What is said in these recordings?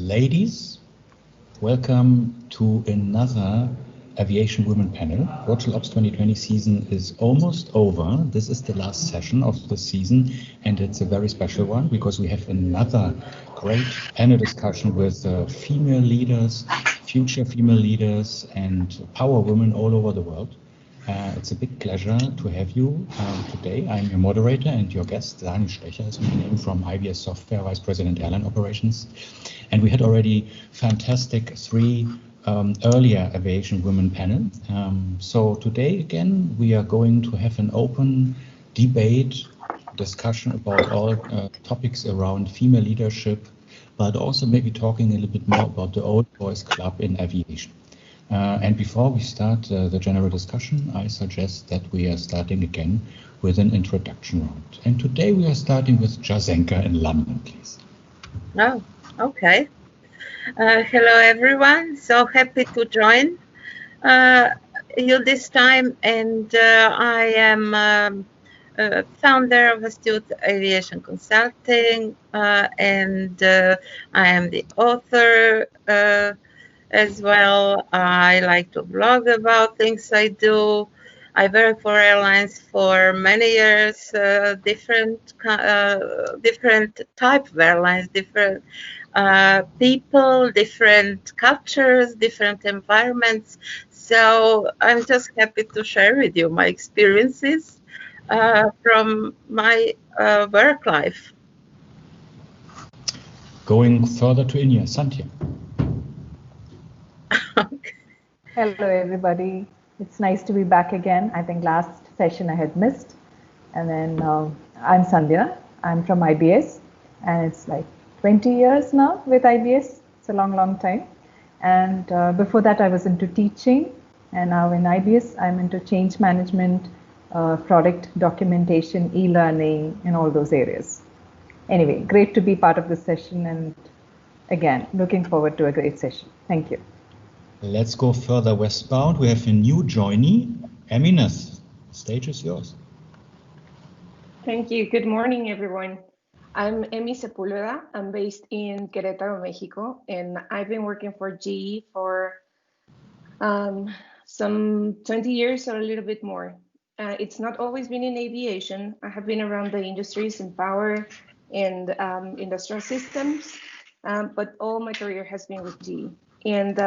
Ladies, welcome to another Aviation Women panel. Virtual Ops 2020 season is almost over. This is the last session of the season, and it's a very special one because we have another great panel discussion with female leaders, future female leaders, and power women all over the world. It's a big pleasure to have you today. I'm your moderator and your guest, Dani Stecher is my name, from IBS Software, Vice President Airline Operations. And we had already fantastic three earlier Aviation Women panel. So today, again, we are going to have an open debate, discussion about all topics around female leadership, but also maybe talking a little bit more about the Old Boys Club in aviation. And before we start the general discussion, I suggest that we are starting again with an introduction round. And today we are starting with Jazenka in London, please. Oh, okay. Hello, everyone. So happy to join you this time. And I am founder of Astute Aviation Consulting, and I am the author as well. I like to blog about things I do. I work for airlines for many years, different type of airlines, different people, different cultures, different environments. So I'm just happy to share with you my experiences from my work life. Going further to India, Santya. Hello, everybody. It's nice to be back again. I think last session I had missed. And then I'm Sandhya. I'm from IBS. And it's like 20 years now with IBS. It's a long, long time. And before that, I was into teaching. And now in IBS, I'm into change management, product documentation, e-learning, and all those areas. Anyway, great to be part of this session. And again, looking forward to a great session. Thank you. Let's go further westbound. We have a new joinee, Emineth. The stage is yours. Thank you. Good morning, everyone. I'm Emi Sepulveda. I'm based in Querétaro, Mexico, and I've been working for GE for some 20 years or a little bit more. It's not always been in aviation. I have been around the industries in power and industrial systems, but all my career has been with GE. And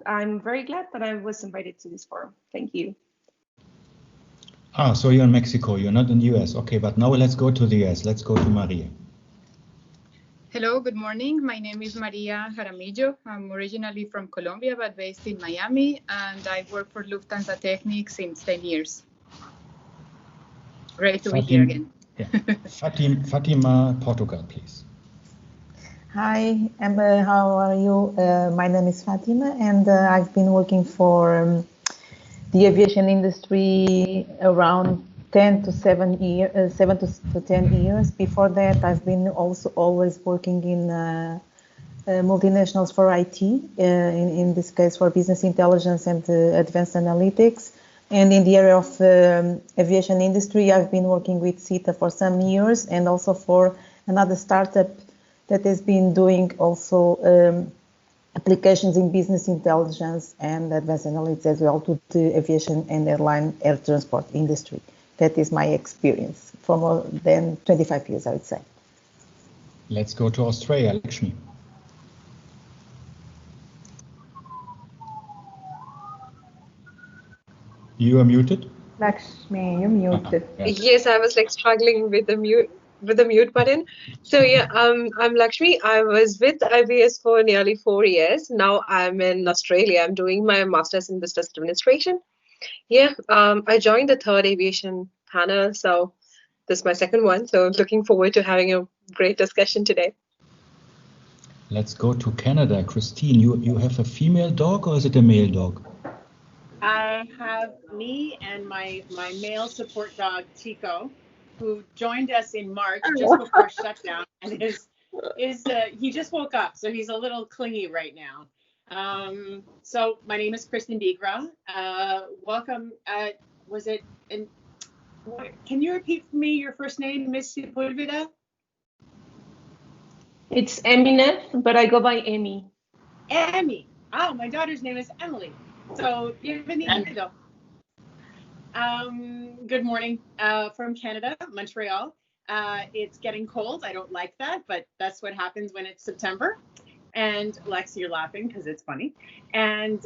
I'm very glad that I was invited to this forum. Thank you. Ah, so you're in Mexico, you're not in the US. Okay, but now let's go to the US. Let's go to Maria. Hello, good morning. My name is Maria Jaramillo. I'm originally from Colombia, but based in Miami, and I work for Lufthansa Technik since 10 years. Great to be here again. Yeah. Fatima, Portugal, please. Hi, Amber, how are you? My name is Fatima, and I've been working for the aviation industry around 7 to 10 years. Before that, I've been also always working in multinationals for IT, in this case for business intelligence and advanced analytics. And in the area of aviation industry, I've been working with CITA for some years, and also for another startup that has been doing also applications in business intelligence and advanced analytics as well to the aviation and air transport industry. That is my experience for more than 25 years, I would say. Let's go to Australia, Lakshmi. You are muted. Lakshmi, you're muted. Yes, I was like struggling with the mute button. So yeah, I'm Lakshmi. I was with IBS for nearly 4 years. Now I'm in Australia. I'm doing my master's in business administration. Yeah, I joined the third aviation panel, so this is my second one. So looking forward to having a great discussion today. Let's go to Canada. Christine, you have a female dog or is it a male dog? I have me and my male support dog, Chico, who joined us in March just before shutdown, and he just woke up, so he's a little clingy right now. So my name is Kristen Digra. Welcome. Can you repeat for me your first name, Miss Sepulveda? It's Emineth, but I go by Amy. Emmy. Oh, my daughter's name is Emily. So bienvenido. Good morning from Canada, Montreal. It's getting cold. I don't like that, but that's what happens when it's September. And Lex, you're laughing because it's funny. And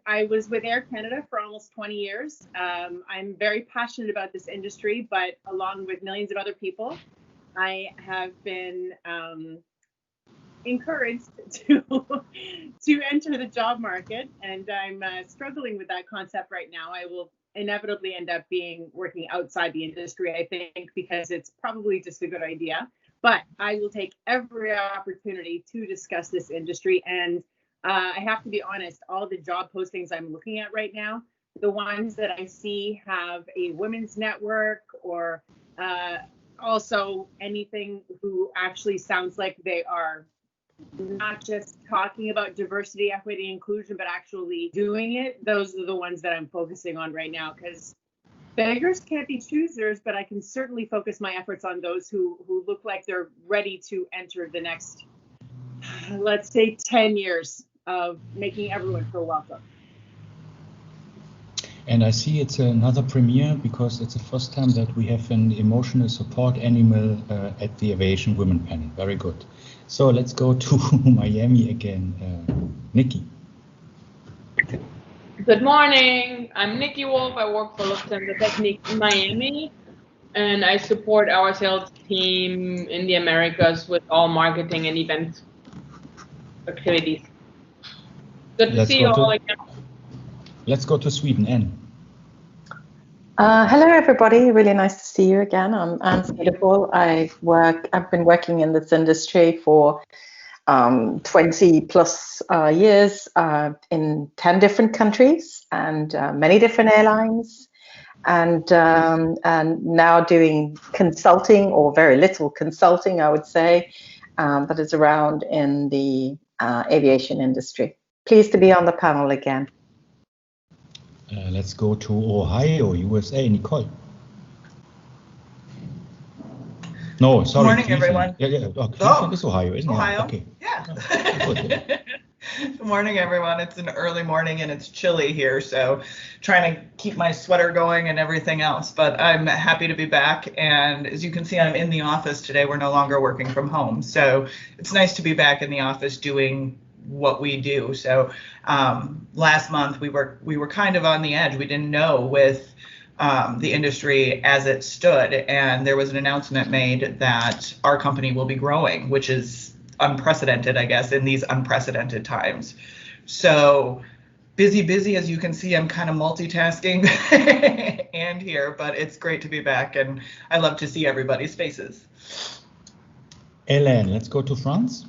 I was with Air Canada for almost 20 years. I'm very passionate about this industry, but along with millions of other people, I have been encouraged to enter the job market, and I'm struggling with that concept right now. I will inevitably end up working outside the industry, I think, because it's probably just a good idea. But I will take every opportunity to discuss this industry. And I have to be honest, all the job postings I'm looking at right now, the ones that I see have a women's network or also anything who actually sounds like they are not just talking about diversity, equity, inclusion, but actually doing it. Those are the ones that I'm focusing on right now, because beggars can't be choosers, but I can certainly focus my efforts on those who look like they're ready to enter the next, let's say, 10 years of making everyone feel welcome. And I see it's another premiere because it's the first time that we have an emotional support animal at the Aviation Women panel. Very good. So let's go to Miami again. Nikki. Good morning. I'm Nikki Wolf. I work for Lufthansa Technics in Miami, and I support our sales team in the Americas with all marketing and event activities. Good to see you all again. Let's go to Sweden. Anne. Hello, everybody. Really nice to see you again. I'm Anne Cedarball. I've been working in this industry for 20 plus years in 10 different countries and many different airlines, and now doing consulting, or very little consulting, I would say, but it's around in the aviation industry. Pleased to be on the panel again. Let's go to Ohio, USA. Nicole. No, sorry. Good morning, everyone. Yeah. Cleveland is Ohio, isn't it? Ohio. Okay. Yeah. Good morning, everyone. It's an early morning and it's chilly here, so trying to keep my sweater going and everything else. But I'm happy to be back. And as you can see, I'm in the office today. We're no longer working from home, so it's nice to be back in the office doing what we do. So last month we were kind of on the edge. We didn't know with the industry as it stood, and there was an announcement made that our company will be growing, which is unprecedented, I guess, in these unprecedented times. So busy, as you can see. I'm kind of multitasking and here, but it's great to be back, and I love to see everybody's faces. Hélène, let's go to France.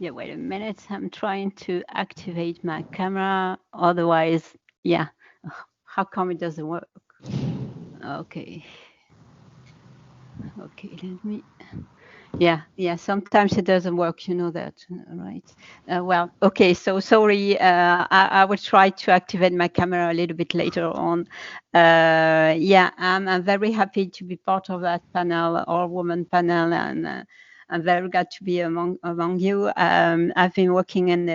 Yeah, wait a minute. I'm trying to activate my camera. Otherwise, yeah. How come it doesn't work? Okay. Okay, let me. Yeah. Sometimes it doesn't work. You know that, right? Well, okay. So sorry. I will try to activate my camera a little bit later on. I'm very happy to be part of that panel, all-woman panel, and I'm very glad to be among you. I've been working in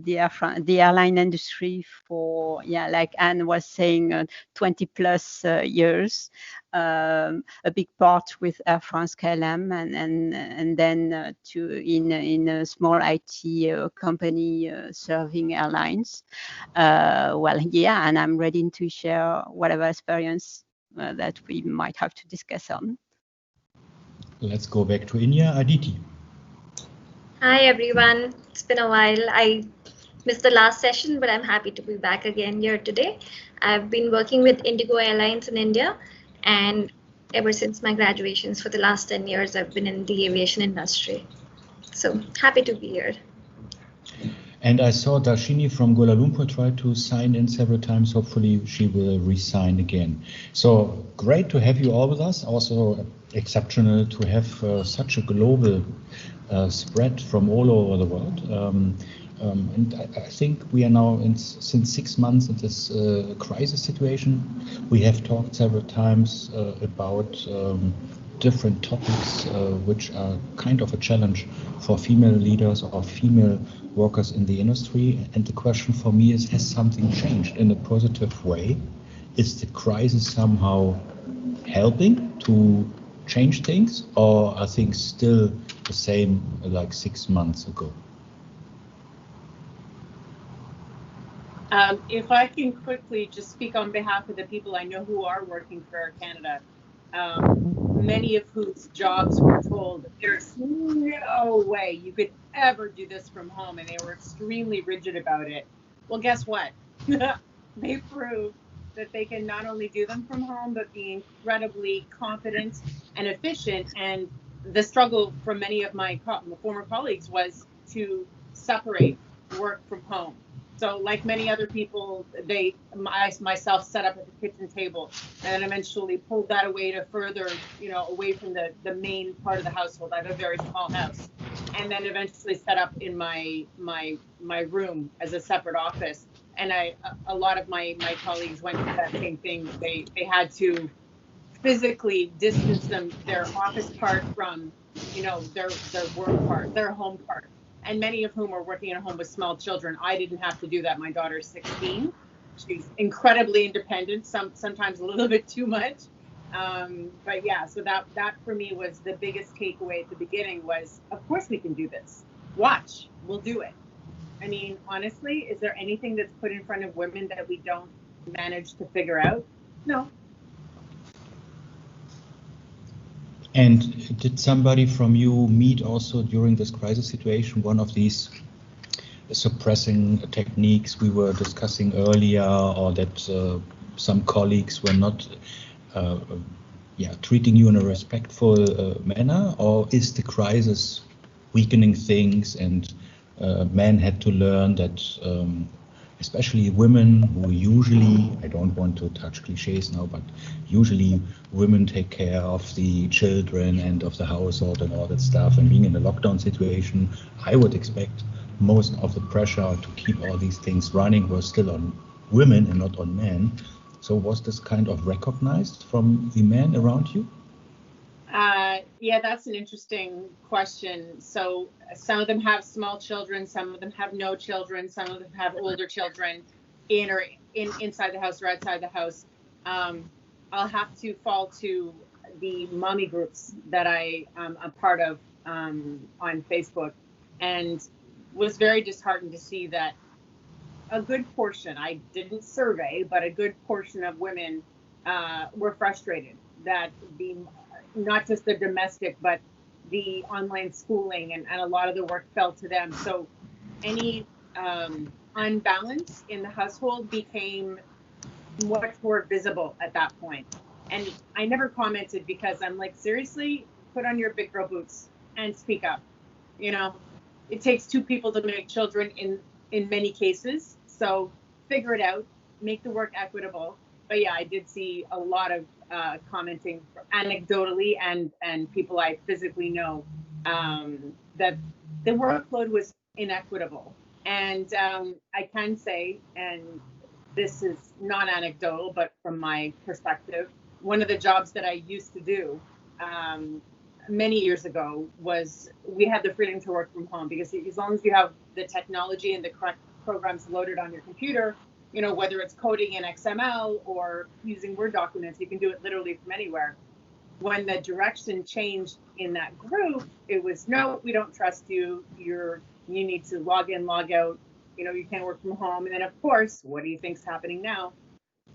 the airline industry for, like Anne was saying, 20 plus years. A big part with Air France KLM, and then in a small IT company serving airlines. And I'm ready to share whatever experience that we might have to discuss on. Let's go back to India. Aditi. Hi, everyone. It's been a while. I missed the last session, but I'm happy to be back again here today. I've been working with Indigo Airlines in India, and ever since my graduations for the last 10 years, I've been in the aviation industry. So happy to be here. And I saw Darshini from Kuala Lumpur try to sign in several times. Hopefully she will re-sign again. So great to have you all with us. Also exceptional to have such a global spread from all over the world. And I think we are now since 6 months in this crisis situation. We have talked several times about different topics which are kind of a challenge for female leaders or female workers in the industry. And the question for me is, has something changed in a positive way? Is the crisis somehow helping to change things, or are things still the same like 6 months ago? If I can quickly just speak on behalf of the people I know who are working for Air Canada, many of whose jobs were told there's no way you could ever do this from home, and they were extremely rigid about it. Well, guess what? They proved that they can not only do them from home, but be incredibly competent and efficient. And the struggle from many of my former colleagues was to separate work from home. So like many other people, I myself set up at the kitchen table and then eventually pulled that away to further, away from the main part of the household. I have a very small house, and then eventually set up in my room as a separate office. And a lot of my colleagues went through that same thing. They had to physically distance their office part from, their work part, their home part. And many of whom are working at home with small children. I didn't have to do that. My daughter's 16. She's incredibly independent, sometimes a little bit too much. But yeah, so that for me was the biggest takeaway at the beginning was, of course we can do this. Watch, we'll do it. I mean, honestly, is there anything that's put in front of women that we don't manage to figure out? No. And did somebody from you meet also during this crisis situation one of these suppressing techniques we were discussing earlier, or that some colleagues were not treating you in a respectful manner? Or is the crisis weakening things, and men had to learn that especially women who usually, I don't want to touch cliches now, but usually women take care of the children and of the household and all that stuff. And being in a lockdown situation, I would expect most of the pressure to keep all these things running was still on women and not on men. So was this kind of recognized from the men around you? Yeah, that's an interesting question. So some of them have small children, some of them have no children, some of them have older children inside the house or outside the house. I'll have to fall to the mommy groups that I am a part of on Facebook, and was very disheartened to see that a good portion, I didn't survey, but a good portion of women were frustrated that not just the domestic, but the online schooling and a lot of the work fell to them. So any unbalance in the household became much more visible at that point. And I never commented because I'm like, seriously, put on your big girl boots and speak up. It takes two people to make children in many cases. So figure it out, make the work equitable. But yeah, I did see a lot of commenting anecdotally and people I physically know that the workload was inequitable. And I can say, and this is not anecdotal, but from my perspective, one of the jobs that I used to do many years ago was we had the freedom to work from home, because as long as you have the technology and the correct programs loaded on your computer, whether it's coding in XML or using Word documents, you can do it literally from anywhere. When the direction changed in that group, it was, no, we don't trust you. You need to log in, log out. You can't work from home. And then, of course, what do you think's happening now?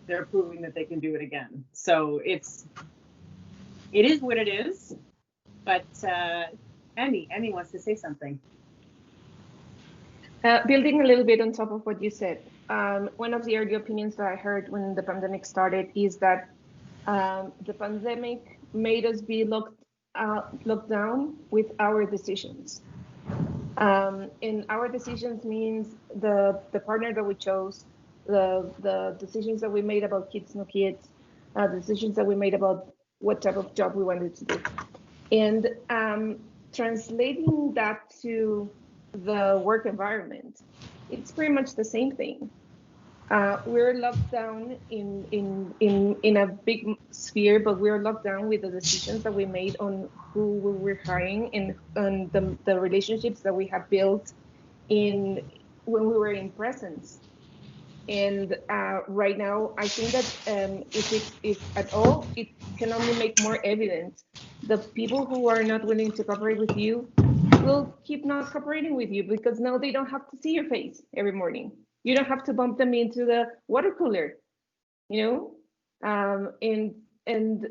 They're proving that they can do it again. So it is what it is. But Emmy wants to say something. Building a little bit on top of what you said, one of the early opinions that I heard when the pandemic started is that the pandemic made us be locked down with our decisions. And our decisions means the partner that we chose, the decisions that we made about kids, no kids, the decisions that we made about what type of job we wanted to do. And translating that to the work environment, it's pretty much the same thing. We're locked down in a big sphere, but we're locked down with the decisions that we made on who we were hiring and the relationships that we have built when we were in presence. And right now, I think that if at all, it can only make more evident. The people who are not willing to cooperate with you will keep not cooperating with you because now they don't have to see your face every morning. You don't have to bump them into the water cooler, you know? And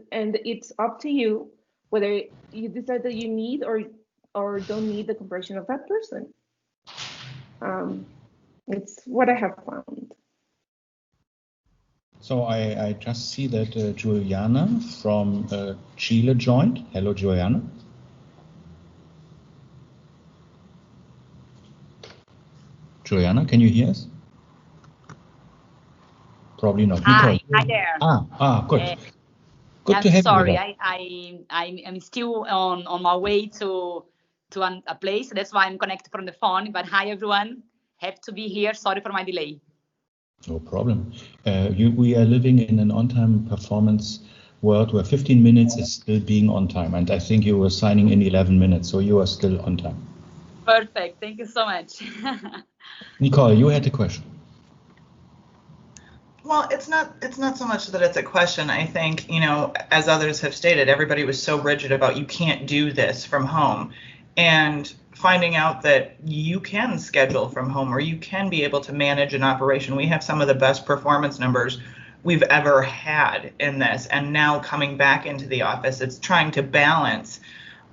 it's up to you whether you decide that you need or don't need the cooperation of that person. It's what I have found. So I just see that Juliana from Chile joined. Hello, Juliana. Juliana, can you hear us? Probably not. Hi there. Good. Good to have sorry, you. I'm still on my way to a place. That's why I'm connected from the phone. But hi everyone, happy to be here. Sorry for my delay. No problem. We are living in an on-time performance world where 15 minutes is still being on time, and I think you were signing in 11 minutes, so you are still on time. Perfect. Thank you so much. Nicole, you had a question. Well, it's not so much that it's a question. I think, as others have stated, everybody was so rigid about you can't do this from home. And finding out that you can schedule from home or you can be able to manage an operation. We have some of the best performance numbers we've ever had in this. And now coming back into the office, it's trying to balance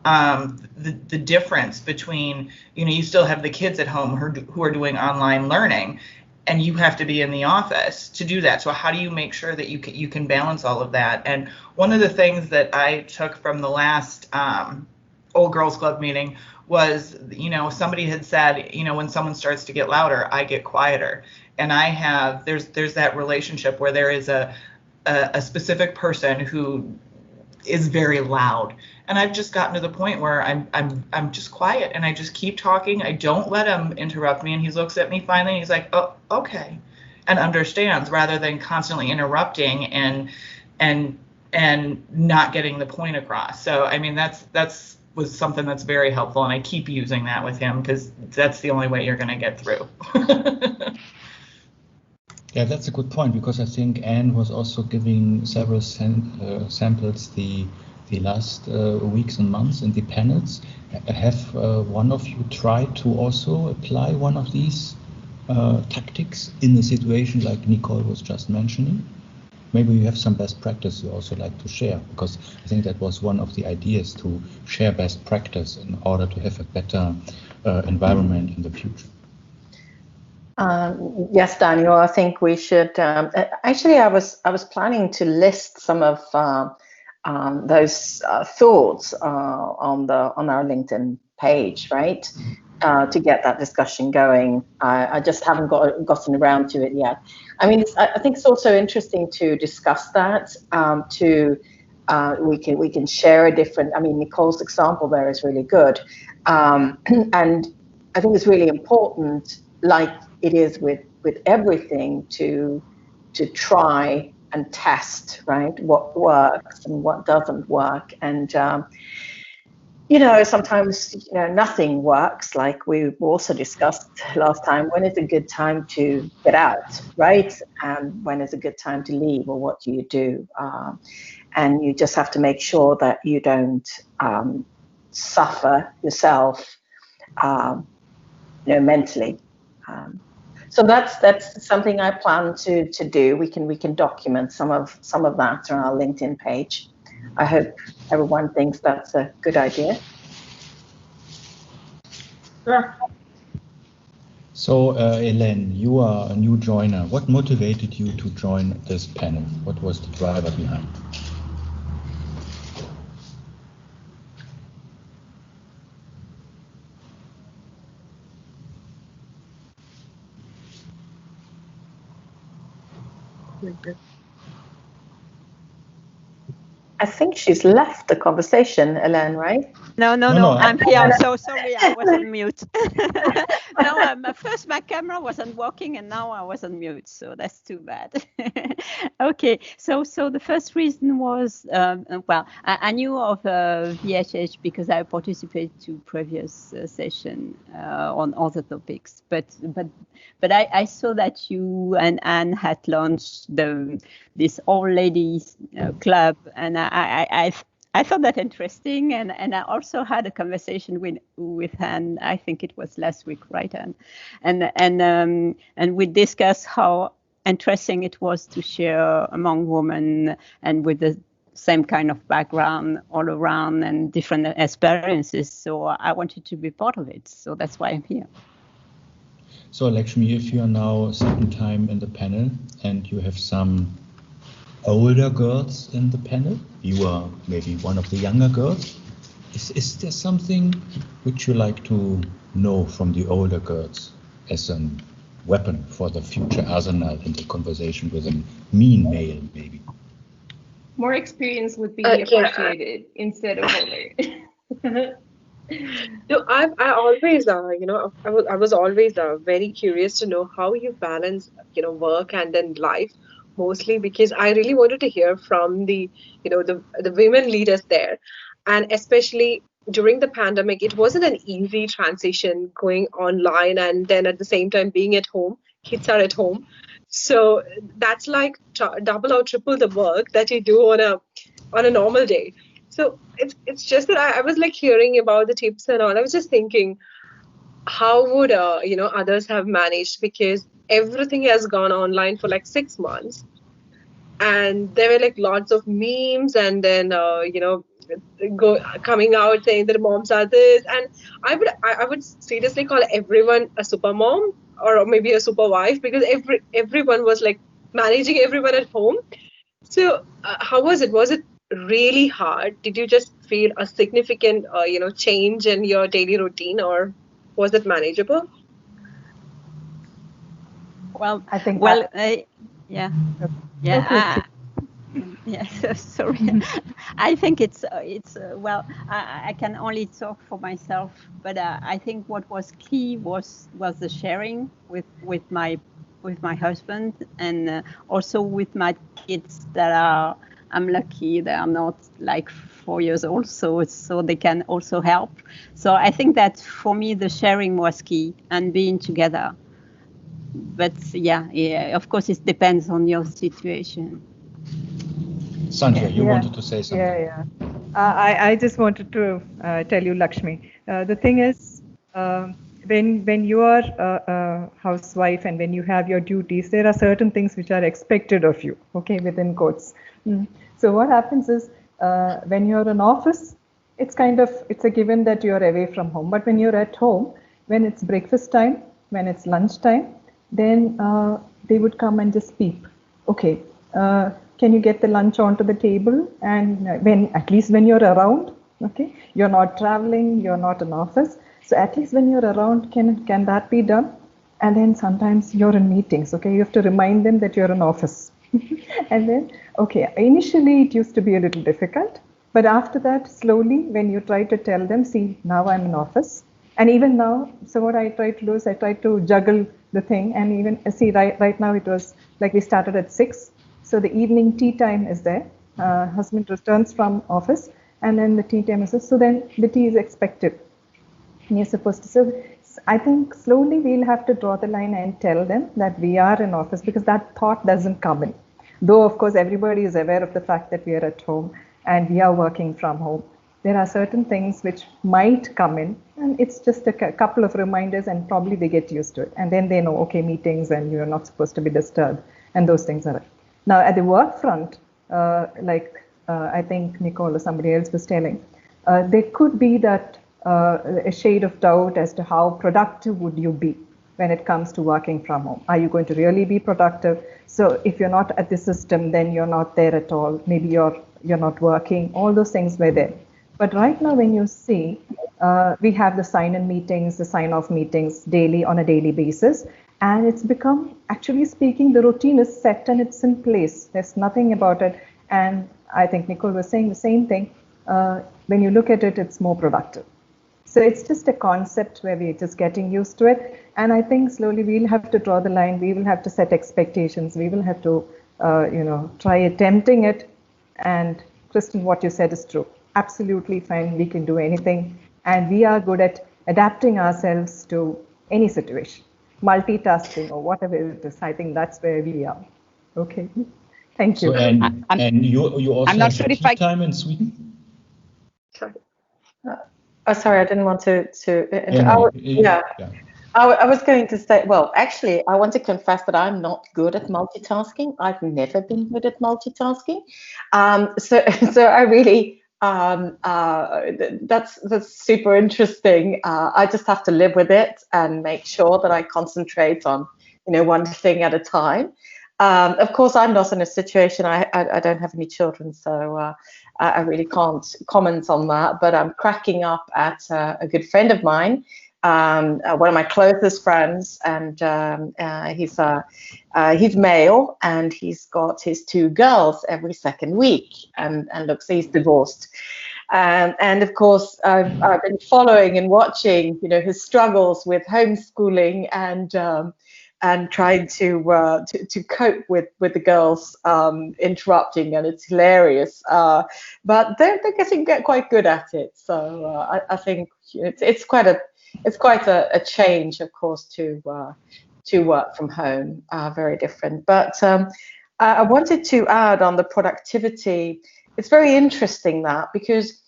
the difference between, you still have the kids at home who are doing online learning, and you have to be in the office to do that. So how do you make sure that you can balance all of that? And one of the things that I took from the last Old Girls Club meeting was, somebody had said, when someone starts to get louder, I get quieter. And there's that relationship where there is a specific person who is very loud. And I've just gotten to the point where I'm just quiet and I just keep talking. I don't let him interrupt me. And he looks at me finally and he's like, oh, okay. And understands rather than constantly interrupting and not getting the point across. So, I mean, that's was something that's very helpful. And I keep using that with him because that's the only way you're going to get through. Yeah, that's a good point, because I think Anne was also giving several samples the last weeks and months in the panels. Have one of you tried to also apply one of these tactics in a situation like Nicole was just mentioning? Maybe you have some best practice you also like to share, because I think that was one of the ideas, to share best practice in order to have a better environment in the future. Yes, Daniel, I think we should. Actually, I was planning to list some of those thoughts on our LinkedIn page, right? To get that discussion going. I just haven't gotten around to it yet. I mean, I think it's also interesting to discuss that. We can share a different. I mean, Nicole's example there is really good, and I think it's really important, like it is with everything, to try and test, right, what works and what doesn't work. And sometimes nothing works, like we also discussed last time. When is a good time to get out, right? And when is a good time to leave, or what do you do? And you just have to make sure that you don't suffer yourself mentally. So that's something I plan to do. We can document some of that on our LinkedIn page. I hope everyone thinks that's a good idea. Sure. So, Elaine, you are a new joiner. What motivated you to join this panel? What was the driver behind? I think she's left the conversation, Elaine, right? No, I'm here. I'm so sorry, I was on mute. No, first my camera wasn't working and now I was on mute, so that's too bad. Okay, so the first reason was, well, I knew of VHH because I participated to previous session on other topics, but I saw that you and Anne had launched this old ladies club, and I thought that interesting, and I also had a conversation with Anne. I think it was last week, right, Anne? And we discussed how interesting it was to share among women and with the same kind of background all around and different experiences. So I wanted to be part of it. So that's why I'm here. So Lakshmi, if you are now second time in the panel and you have some older girls in the panel, you are maybe one of the younger girls. Is there something which you like to know from the older girls as a weapon for the future arsenal in the conversation with a mean male, maybe? More experience would be appreciated instead of older. No, I always, I was always very curious to know how you balance, work and then life, mostly because I really wanted to hear from the women leaders there, and especially during the pandemic, it wasn't an easy transition going online and then at the same time being at home. Kids are at home, so that's like double or triple the work that you do on a normal day. So it's just that I was like hearing about the tips and all. I was just thinking, how would others have managed, because everything has gone online for like 6 months, and there were like lots of memes, and then coming out saying that moms are this, and I would seriously call everyone a super mom or maybe a super wife, because everyone was like managing everyone at home. So how was it? Was it really hard? Did you just feel a significant, change in your daily routine, or was it manageable? Well, I think yeah. Okay. Yes, sorry. I think it's well, I can only talk for myself, but I think what was key was the sharing with my husband, and also with my kids that are, I'm lucky they are not like 4 years old, so they can also help. So I think that for me the sharing was key and being together. But yeah, of course it depends on your situation. Sandhya, you wanted to say something. Yeah. I just wanted to tell you, Lakshmi. The thing is, when you are a housewife and when you have your duties, there are certain things which are expected of you, okay, within quotes. So what happens is, when you're in office, it's a given that you're away from home. But when you're at home, when it's breakfast time, when it's lunch time, then they would come and just peep. Okay, can you get the lunch onto the table? And at least when you're around, okay, you're not traveling, you're not in office. So at least when you're around, can that be done? And then sometimes you're in meetings, okay, you have to remind them that you're in office. And then, okay, initially it used to be a little difficult, but after that, slowly, when you try to tell them, see, now I'm in office. And even now, so what I try to do is I try to juggle the thing, and even see right now it was like we started at 6. So the evening tea time is there. Husband returns from office, and then the tea time is there. So then the tea is expected. And you're supposed to. So I think slowly we'll have to draw the line and tell them that we are in office, because that thought doesn't come in. Though of course everybody is aware of the fact that we are at home and we are working from home. There are certain things which might come in, and it's just a couple of reminders, and probably they get used to it. And then they know, okay, meetings and you're not supposed to be disturbed, and those things are. Now at the work front, I think Nicole or somebody else was telling, there could be that a shade of doubt as to how productive would you be when it comes to working from home. Are you going to really be productive? So if you're not at the system, then you're not there at all. Maybe you're not working. All those things were there. But right now, when you see, we have the sign-in meetings, the sign-off meetings on a daily basis. And it's become, actually speaking, the routine is set and it's in place. There's nothing about it. And I think Nicole was saying the same thing. When you look at it, it's more productive. So it's just a concept where we're just getting used to it. And I think slowly we'll have to draw the line. We will have to set expectations. We will have to, try attempting it. And Kristen, what you said is true. Absolutely fine. We can do anything. And we are good at adapting ourselves to any situation, multitasking or whatever it is. I think that's where we are. Okay. Thank you. So, and you also I'm not have sure the if I tea time in Sweden? Sorry. Sorry, I didn't want to. Yeah. I was going to say, well, actually, I want to confess that I'm not good at multitasking. I've never been good at multitasking. So I really, that's super interesting. I just have to live with it and make sure that I concentrate on, one thing at a time. Of course, I'm not in a situation, I don't have any children, so I really can't comment on that, but I'm cracking up at a good friend of mine, one of my closest friends, and he's male, and he's got his 2 girls every second week, and looks, he's divorced. And of course, I've been following and watching, his struggles with homeschooling and trying to cope with the girls interrupting, and it's hilarious. But they're getting quite good at it. So I think it's quite a change, of course, to work from home. Very different. But I wanted to add on the productivity. It's very interesting that, because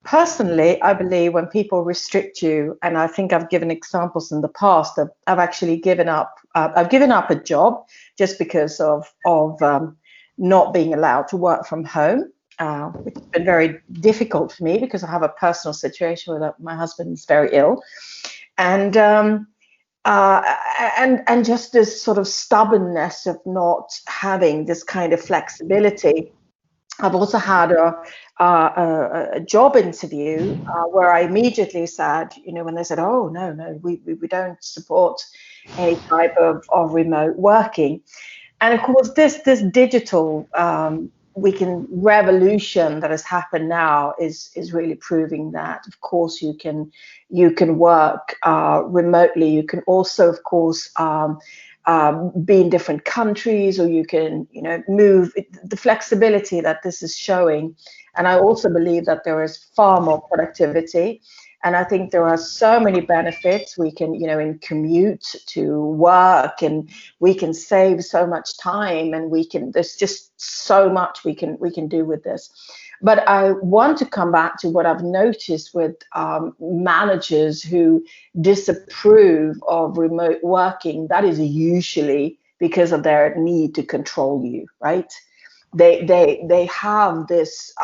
personally, I believe when people restrict you, and I think I've given examples in the past that I've actually given up. I've given up a job just because of not being allowed to work from home, which has been very difficult for me because I have a personal situation where my husband is very ill, and just this sort of stubbornness of not having this kind of flexibility. I've also had a job interview where I immediately said, when they said, "Oh, no, we don't support any type of remote working," and of course this digital revolution that has happened now is really proving that, of course, you can work remotely. You can also, of course, be in different countries, or you can, move. The flexibility that this is showing, and I also believe that there is far more productivity, and I think there are so many benefits. We can, in commute to work, and we can save so much time, and there's just so much we can do with this. But I want to come back to what I've noticed with managers who disapprove of remote working. That is usually because of their need to control you, right? They have this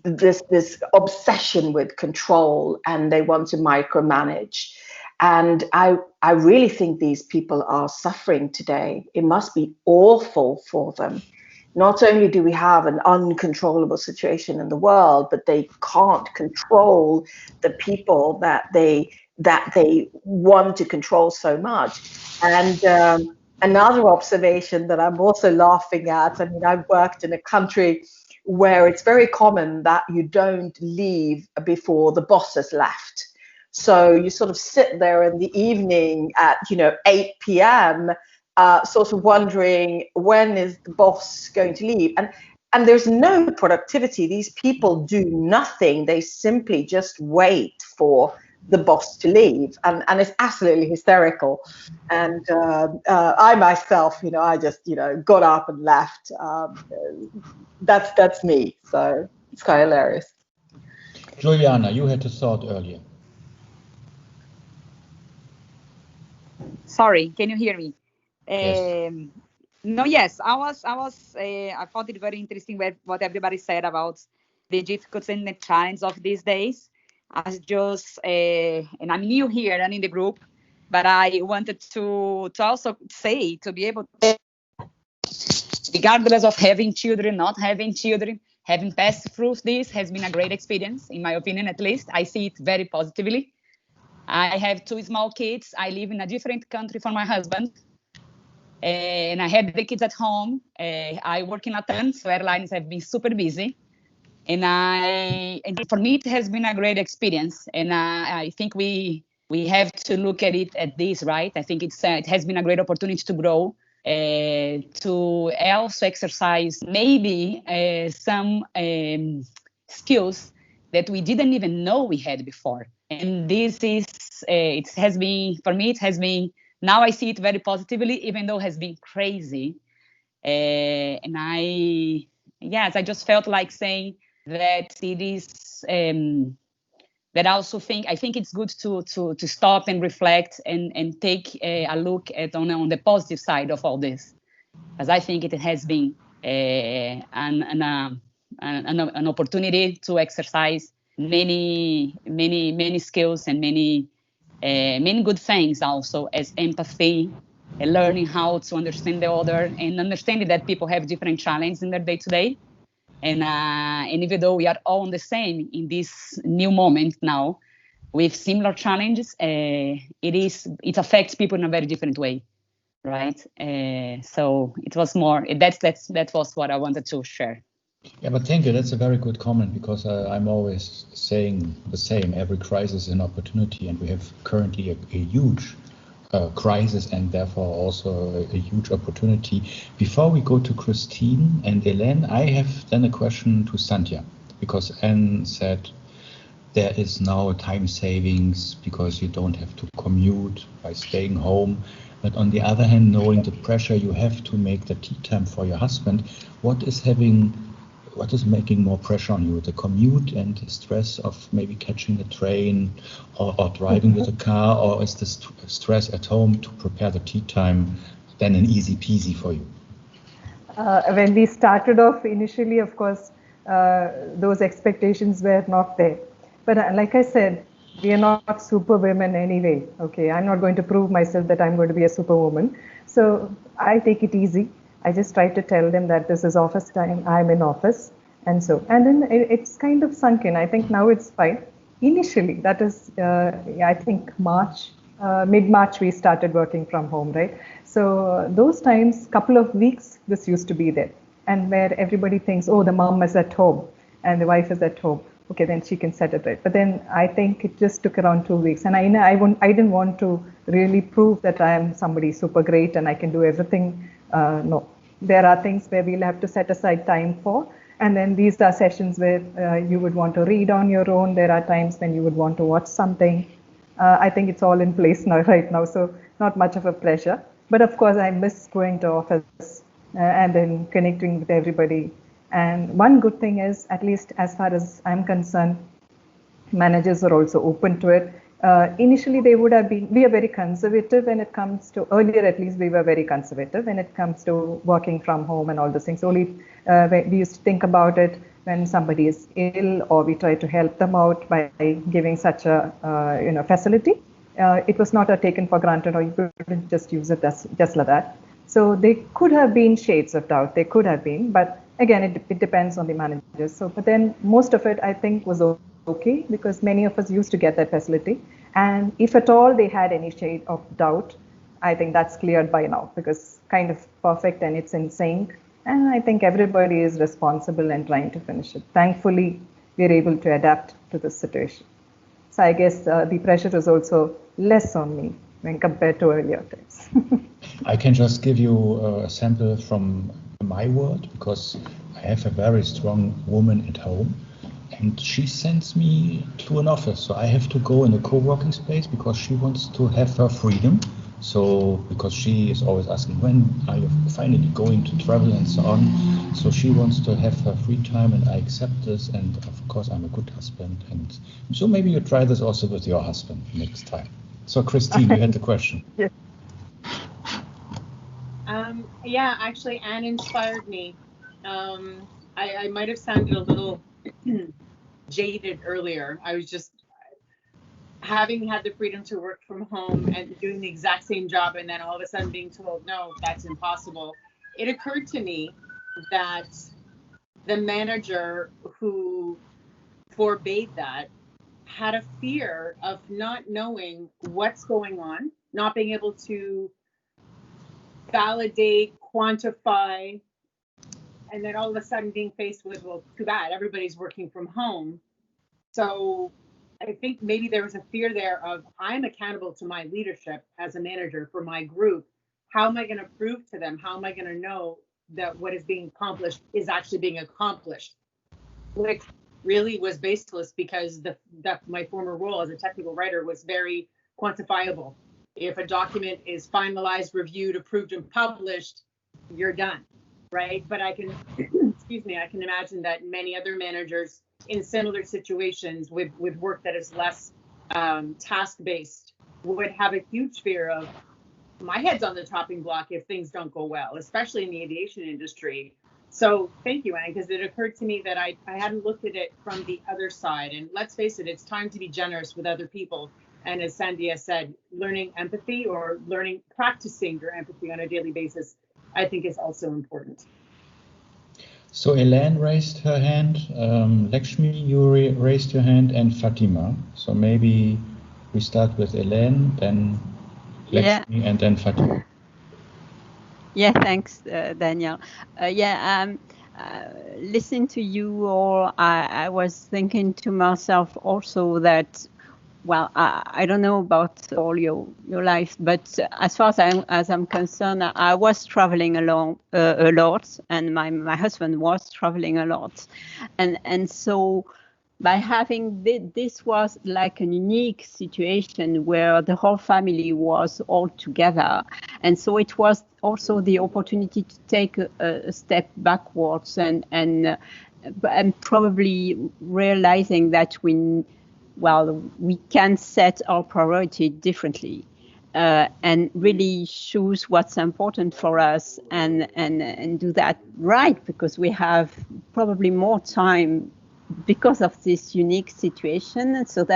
this obsession with control, and they want to micromanage. And I really think these people are suffering today. It must be awful for them. Not only do we have an uncontrollable situation in the world, but they can't control the people that they want to control so much. And another observation that I'm also laughing at, I mean, I've worked in a country where it's very common that you don't leave before the boss has left. So you sort of sit there in the evening at 8 p.m. Sort of wondering, when is the boss going to leave? And there's no productivity. These people do nothing. They simply just wait for the boss to leave, and it's absolutely hysterical. And I myself, I just got up and left. That's me. So it's quite hilarious. Juliana, you had a thought earlier. Sorry, can you hear me? Yes. No, yes, I found it very interesting what everybody said about the difficulties and the challenge of these days. And I'm new here and in the group, but I wanted to also say, to be able to, regardless of having children, not having children, having passed through this has been a great experience, in my opinion, at least. I see it very positively. I have 2 small kids. I live in a different country from my husband. And I had the kids at home. I work in Latam, so airlines have been super busy. And for me, it has been a great experience. And I think we have to look at it at this, right? I think it has been a great opportunity to grow, to also exercise maybe some skills that we didn't even know we had before. And this is, it has been, for me, it has been, now I see it very positively, even though it has been crazy. And I just felt like saying that it is, that I think it's good to stop and reflect and take a look at on the positive side of all this, because I think it has been an opportunity to exercise many skills and many good things, also as empathy, learning how to understand the other, and understanding that people have different challenges in their day-to-day. And even though we are all the same in this new moment now with similar challenges, it affects people in a very different way, right? So it was more, that was what I wanted to share. Yeah, but thank you. That's a very good comment, because I'm always saying the same. Every crisis is an opportunity, and we have currently a huge crisis, and therefore also a huge opportunity. Before we go to Christine and Hélène, I have then a question to Sandhya, because Anne said there is now time savings because you don't have to commute by staying home. But on the other hand, knowing the pressure you have to make the tea time for your husband, what is making more pressure on you? The commute and the stress of maybe catching a train or driving with a car, or is the stress at home to prepare the tea time then an easy peasy for you? When we started off initially, of course, those expectations were not there. But like I said, we are not super women anyway. Okay, I'm not going to prove myself that I'm going to be a superwoman. So I take it easy. I just try to tell them that this is office time, I'm in office. And then it's kind of sunk in. I think now it's fine. Initially, that is, I think mid-March, we started working from home, right? So those times, couple of weeks, this used to be there. And where everybody thinks, oh, the mom is at home and the wife is at home. Okay, then she can set it right. But then I think it just took around 2 weeks. And I didn't want to really prove that I am somebody super great and I can do everything. No, there are things where we'll have to set aside time for. And then these are sessions where you would want to read on your own. There are times when you would want to watch something. I think it's all in place now, right now. So not much of a pressure. But of course, I miss going to office and then connecting with everybody. And one good thing is, at least as far as I'm concerned, managers are also open to it. Initially, they would have been, we are very conservative when it comes to, earlier at least, we were very conservative when it comes to working from home and all those things. Only we used to think about it when somebody is ill, or we try to help them out by giving such a facility. It was not taken for granted, or you couldn't just use it just like that. So there could have been shades of doubt. There could have been, but again, it depends on the managers. So, but then most of it, I think, was okay, because many of us used to get that facility. And if at all they had any shade of doubt, I think that's cleared by now, because kind of perfect and it's in sync. And I think everybody is responsible and trying to finish it. Thankfully, we're able to adapt to this situation. So I guess the pressure is also less on me when compared to earlier times. I can just give you a sample from my world, because I have a very strong woman at home, and she sends me to an office. So I have to go in a co-working space because she wants to have her freedom. So because she is always asking, when are you finally going to travel and so on. So she wants to have her free time, and I accept this. And of course, I'm a good husband. And so maybe you try this also with your husband next time. So Christine, you had the question. Yes. Yeah, actually, Anne inspired me. I might have sounded a little jaded earlier. I was just having had the freedom to work from home and doing the exact same job, and then all of a sudden being told, no, that's impossible. It occurred to me that the manager who forbade that had a fear of not knowing what's going on, not being able to validate, quantify, and then all of a sudden being faced with, well, too bad, everybody's working from home. So I think maybe there was a fear there of, I'm accountable to my leadership as a manager for my group. How am I going to prove to them? How am I going to know that what is being accomplished is actually being accomplished? Which really was baseless, because my former role as a technical writer was very quantifiable. If a document is finalized, reviewed, approved, and published, you're done, right? But I can, excuse me, I can imagine that many other managers in similar situations with work that is less task-based would have a huge fear of, my head's on the chopping block if things don't go well, especially in the aviation industry. So thank you, Anne, because it occurred to me that I hadn't looked at it from the other side. And let's face it, it's time to be generous with other people. And as Sandia said, learning empathy, or practicing your empathy on a daily basis, I think is also important. So Elaine raised her hand, Lakshmi, you raised your hand, and Fatima. So maybe we start with Elaine, then Lakshmi, and then Fatima. Yeah, thanks, Daniel. Listening to you all, I was thinking to myself also that, well, I don't know about all your life, but as far as I'm concerned, I was traveling along a lot, and my husband was traveling a lot, and so by having this was like a unique situation where the whole family was all together, and so it was also the opportunity to take a step backwards and probably realizing that we can set our priority differently and really choose what's important for us and do that right, because we have probably more time because of this unique situation. And so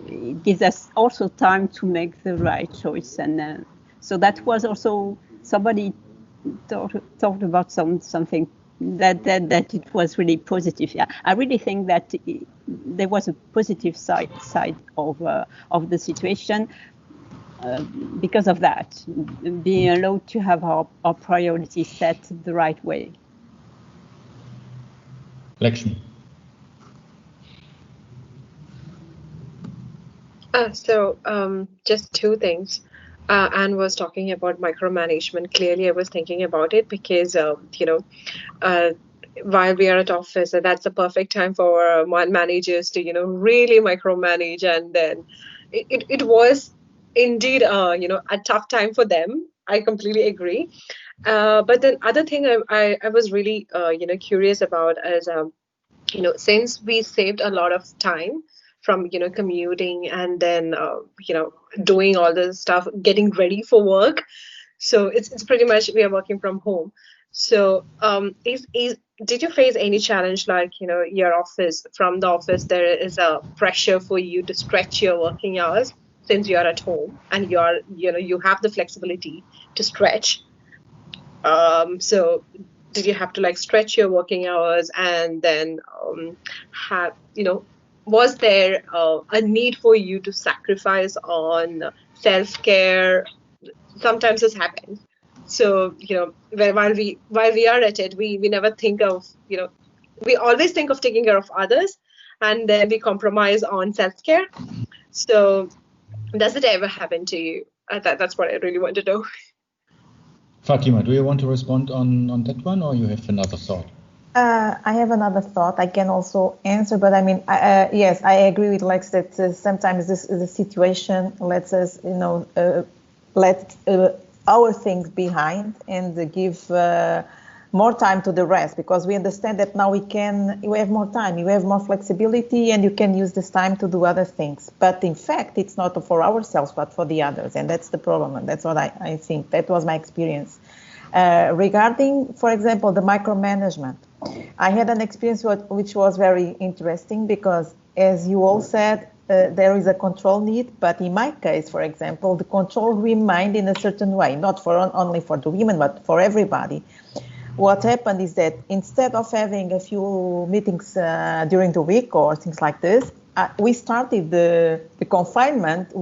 it gives us also time to make the right choice. And so that was also, somebody talked about something that it was really positive. Yeah, I really think that there was a positive side of the situation because of that, being allowed to have our priorities set the right way. Lakshmi. Just two things. Anne was talking about micromanagement. Clearly, I was thinking about it because, while we are at office, that's the perfect time for managers to, really micromanage. And then it was indeed, a tough time for them. I completely agree. But then other thing I was really, curious about is, since we saved a lot of time from commuting and then doing all this stuff, getting ready for work, so it's pretty much we are working from home. So did you face any challenge, like your office, from the office there is a pressure for you to stretch your working hours since you are at home and you have the flexibility to stretch? So did you have to stretch your working hours, and then was there a need for you to sacrifice on self-care? Sometimes this happens. So while we are at it, we never think of we always think of taking care of others, and then we compromise on self-care. So does it ever happen to you? That's what I really want to know. Fatima, do you want to respond on that one, or you have another thought? I have another thought. I can also answer, but I mean, yes, I agree with Lex that sometimes the situation lets us, let our things behind and give more time to the rest, because we understand that now we have more time, you have more flexibility, and you can use this time to do other things. But in fact, it's not for ourselves, but for the others, and that's the problem. And that's what I think. That was my experience. Regarding, for example, the micromanagement, I had an experience which was very interesting, because as you all said, there is a control need, but in my case, for example, the control remained in a certain way, not only for the women, but for everybody. What happened is that instead of having a few meetings during the week or things like this, we started the confinement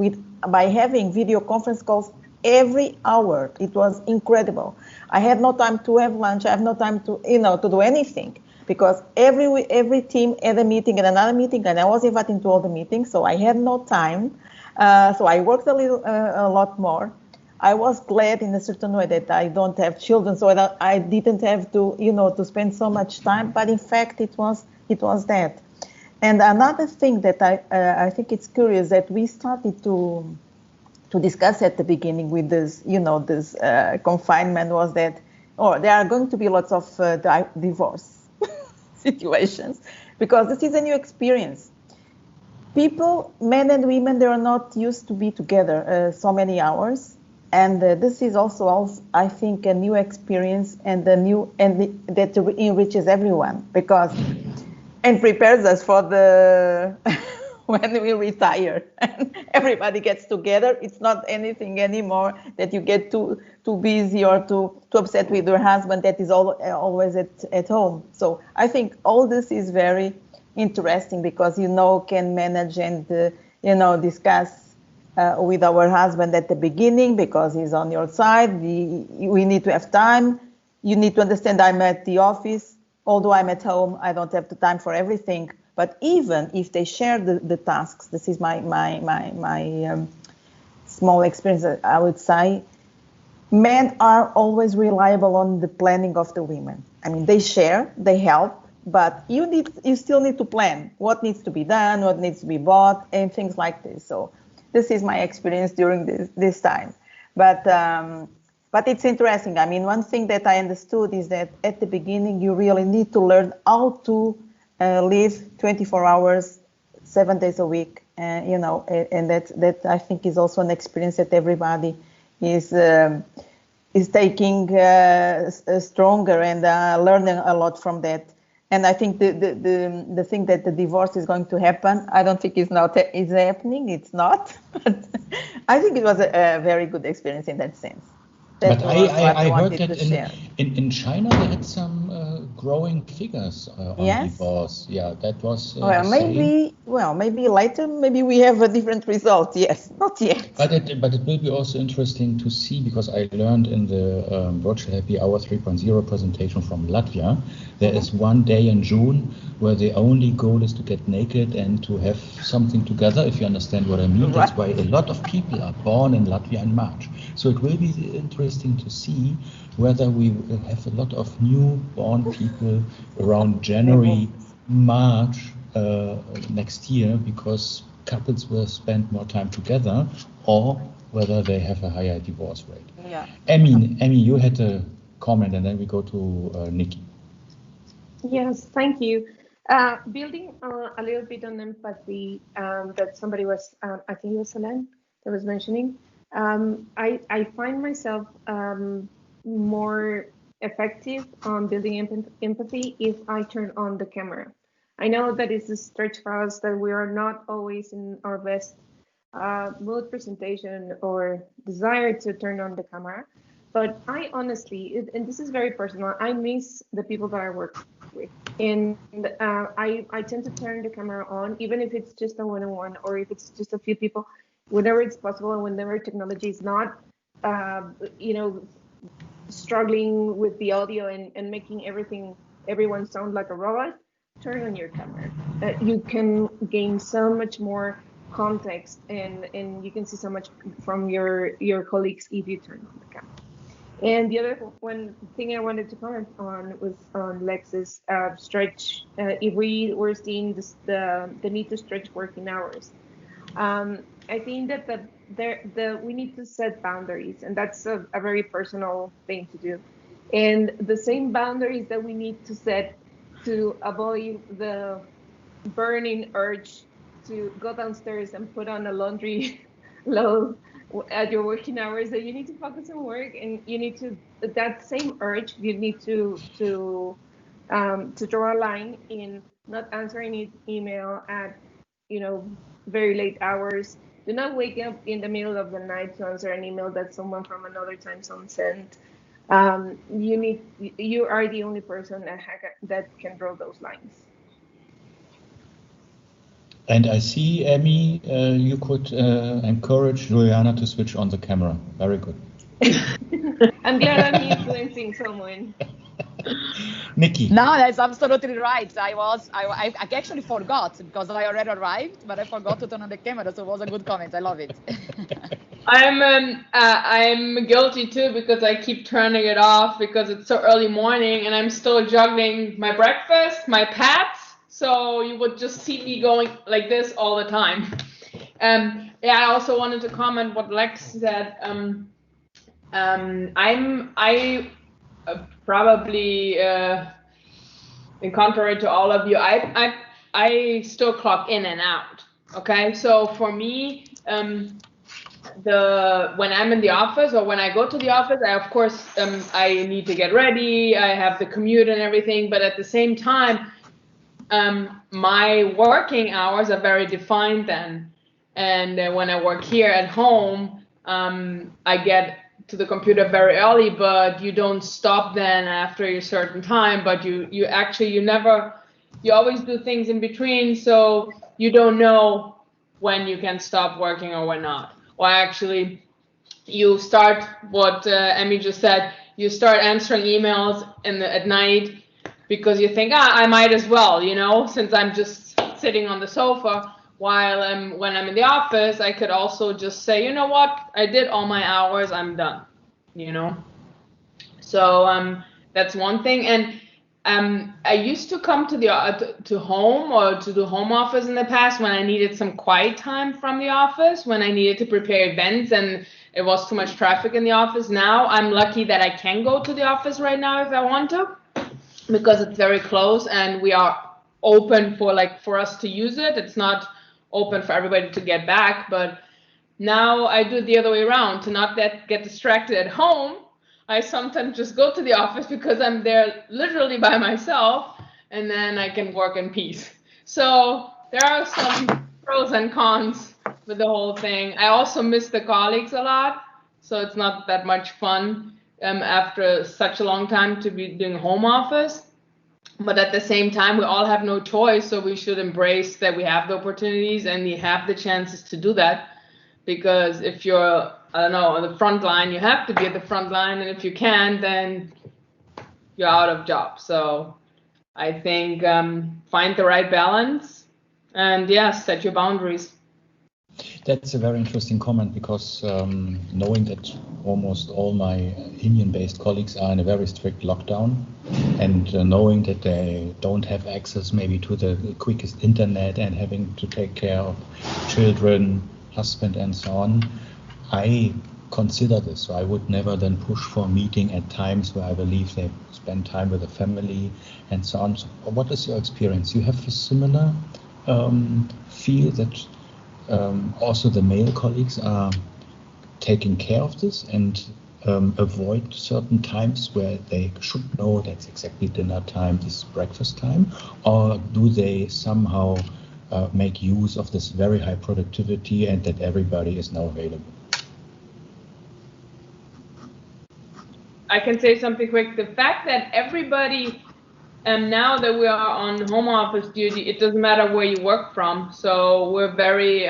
by having video conference calls every hour. It was incredible. I had no time to have lunch. I have no time to, to do anything, because every team had a meeting and another meeting, and I was invited to all the meetings, so I had no time. So I worked a lot more. I was glad in a certain way that I don't have children, so that I didn't have to, to spend so much time. But in fact, it was that. And another thing that I think it's curious that we started to discuss at the beginning with this, this confinement was that, there are going to be lots of divorce situations, because this is a new experience. People, men and women, they are not used to be together so many hours. And this is also, I think, a new experience and that enriches everyone, and prepares us for the when we retire. Everybody gets together. It's not anything anymore that you get too busy or too upset with your husband that is always at home. So I think all this is very interesting, because can manage and discuss with our husband at the beginning, because he's on your side. We need to have time. You need to understand I'm at the office. Although I'm at home, I don't have the time for everything. But even if they share the tasks, this is my small experience, I would say, men are always reliable on the planning of the women. I mean, they share, they help, but you still need to plan what needs to be done, what needs to be bought, and things like this. So this is my experience during this time. But it's interesting. I mean, one thing that I understood is that at the beginning, you really need to learn how to live 24 hours, 7 days a week, and that I think is also an experience that everybody is taking stronger and learning a lot from that. And I think the thing that the divorce is going to happen, I don't think is happening. It's not. But I think it was a very good experience in that sense. But I heard that in China they had some growing figures on divorce. Yeah, that was maybe later, maybe we have a different result. Yes, not yet. But it will be also interesting to see, because I learned in the Virtual Happy Hour 3.0 presentation from Latvia, there is one day in June where the only goal is to get naked and to have something together, if you understand what I mean. That's why a lot of people are born in Latvia in March. So it will be interesting to see whether we will have a lot of newborn people around January, March next year, because couples will spend more time together, or whether they have a higher divorce rate. Yeah. Emmy, you had a comment, and then we go to Nikki. Yes, thank you. Building a little bit on empathy that somebody was, I think it was Helen that was mentioning. I find myself more effective on building empathy if I turn on the camera. I know that it's a stretch for us, that we are not always in our best mood, presentation, or desire to turn on the camera. But I honestly, and this is very personal, I miss the people that I work with. And I tend to turn the camera on, even if it's just a one-on-one, or if it's just a few people, whenever it's possible, and whenever technology is not, struggling with the audio and making everyone sound like a robot. Turn on your camera. You can gain so much more context, and you can see so much from your colleagues if you turn on the camera. And the other one thing I wanted to comment on was on Lex's stretch. If we were seeing the need to stretch working hours, I think that we need to set boundaries, and that's a very personal thing to do. And the same boundaries that we need to set to avoid the burning urge to go downstairs and put on a laundry load at your working hours, that you need to focus on work, and you need to, that same urge, you need to draw a line in not answering email at very late hours. Do not wake up in the middle of the night to answer an email that someone from another time zone sent. You are the only person that can draw those lines. And I see, Emmy, you could encourage Juliana to switch on the camera. Very good. I'm glad I'm influencing someone. Nikki. No, that's absolutely right. I actually forgot because I already arrived, but I forgot to turn on the camera. So it was a good comment. I love it. I'm guilty too because I keep turning it off because it's so early morning and I'm still juggling my breakfast, my pets. So you would just see me going like this all the time. Yeah, I also wanted to comment what Lex said. I probably in contrary to all of you, I still clock in and out. Okay, so for me, when I'm in the office or when I go to the office, of course I need to get ready. I have the commute and everything, but at the same time, my working hours are very defined then. And when I work here at home, I get to the computer very early, but you don't stop then after a certain time. But you always do things in between, so you don't know when you can stop working or when not. Or actually, you start what Emmy just said. You start answering emails at night because you think, I might as well, since I'm just sitting on the sofa. While when I'm in the office, I could also just say, you know what, I did all my hours, I'm done, So that's one thing. And I used to come to to home or to the home office in the past when I needed some quiet time from the office, when I needed to prepare events and it was too much traffic in the office. Now I'm lucky that I can go to the office right now if I want to, because it's very close and we are open for us to use it. It's not open for everybody to get back, but now I do it the other way around to not get distracted at home. I sometimes just go to the office because I'm there literally by myself and then I can work in peace. So there are some pros and cons with the whole thing. I also miss the colleagues a lot, so it's not that much fun after such a long time to be doing home office. But at the same time, we all have no choice, so we should embrace that we have the opportunities and we have the chances to do that. Because if you're, I don't know, on the front line, you have to be at the front line, and if you can't, then you're out of job. So I think find the right balance and set your boundaries. That's a very interesting comment because knowing that almost all my Indian-based colleagues are in a very strict lockdown and knowing that they don't have access maybe to the quickest internet and having to take care of children, husband and so on, I consider this. So I would never then push for a meeting at times where I believe they spend time with the family and so on. So what is your experience? You have a similar feel that also the male colleagues are taking care of this and avoid certain times where they should know that's exactly dinner time, this is breakfast time, or do they somehow make use of this very high productivity and that everybody is now available? I can say something quick. The fact that everybody, now that we are on home office duty, it doesn't matter where you work from. So we're very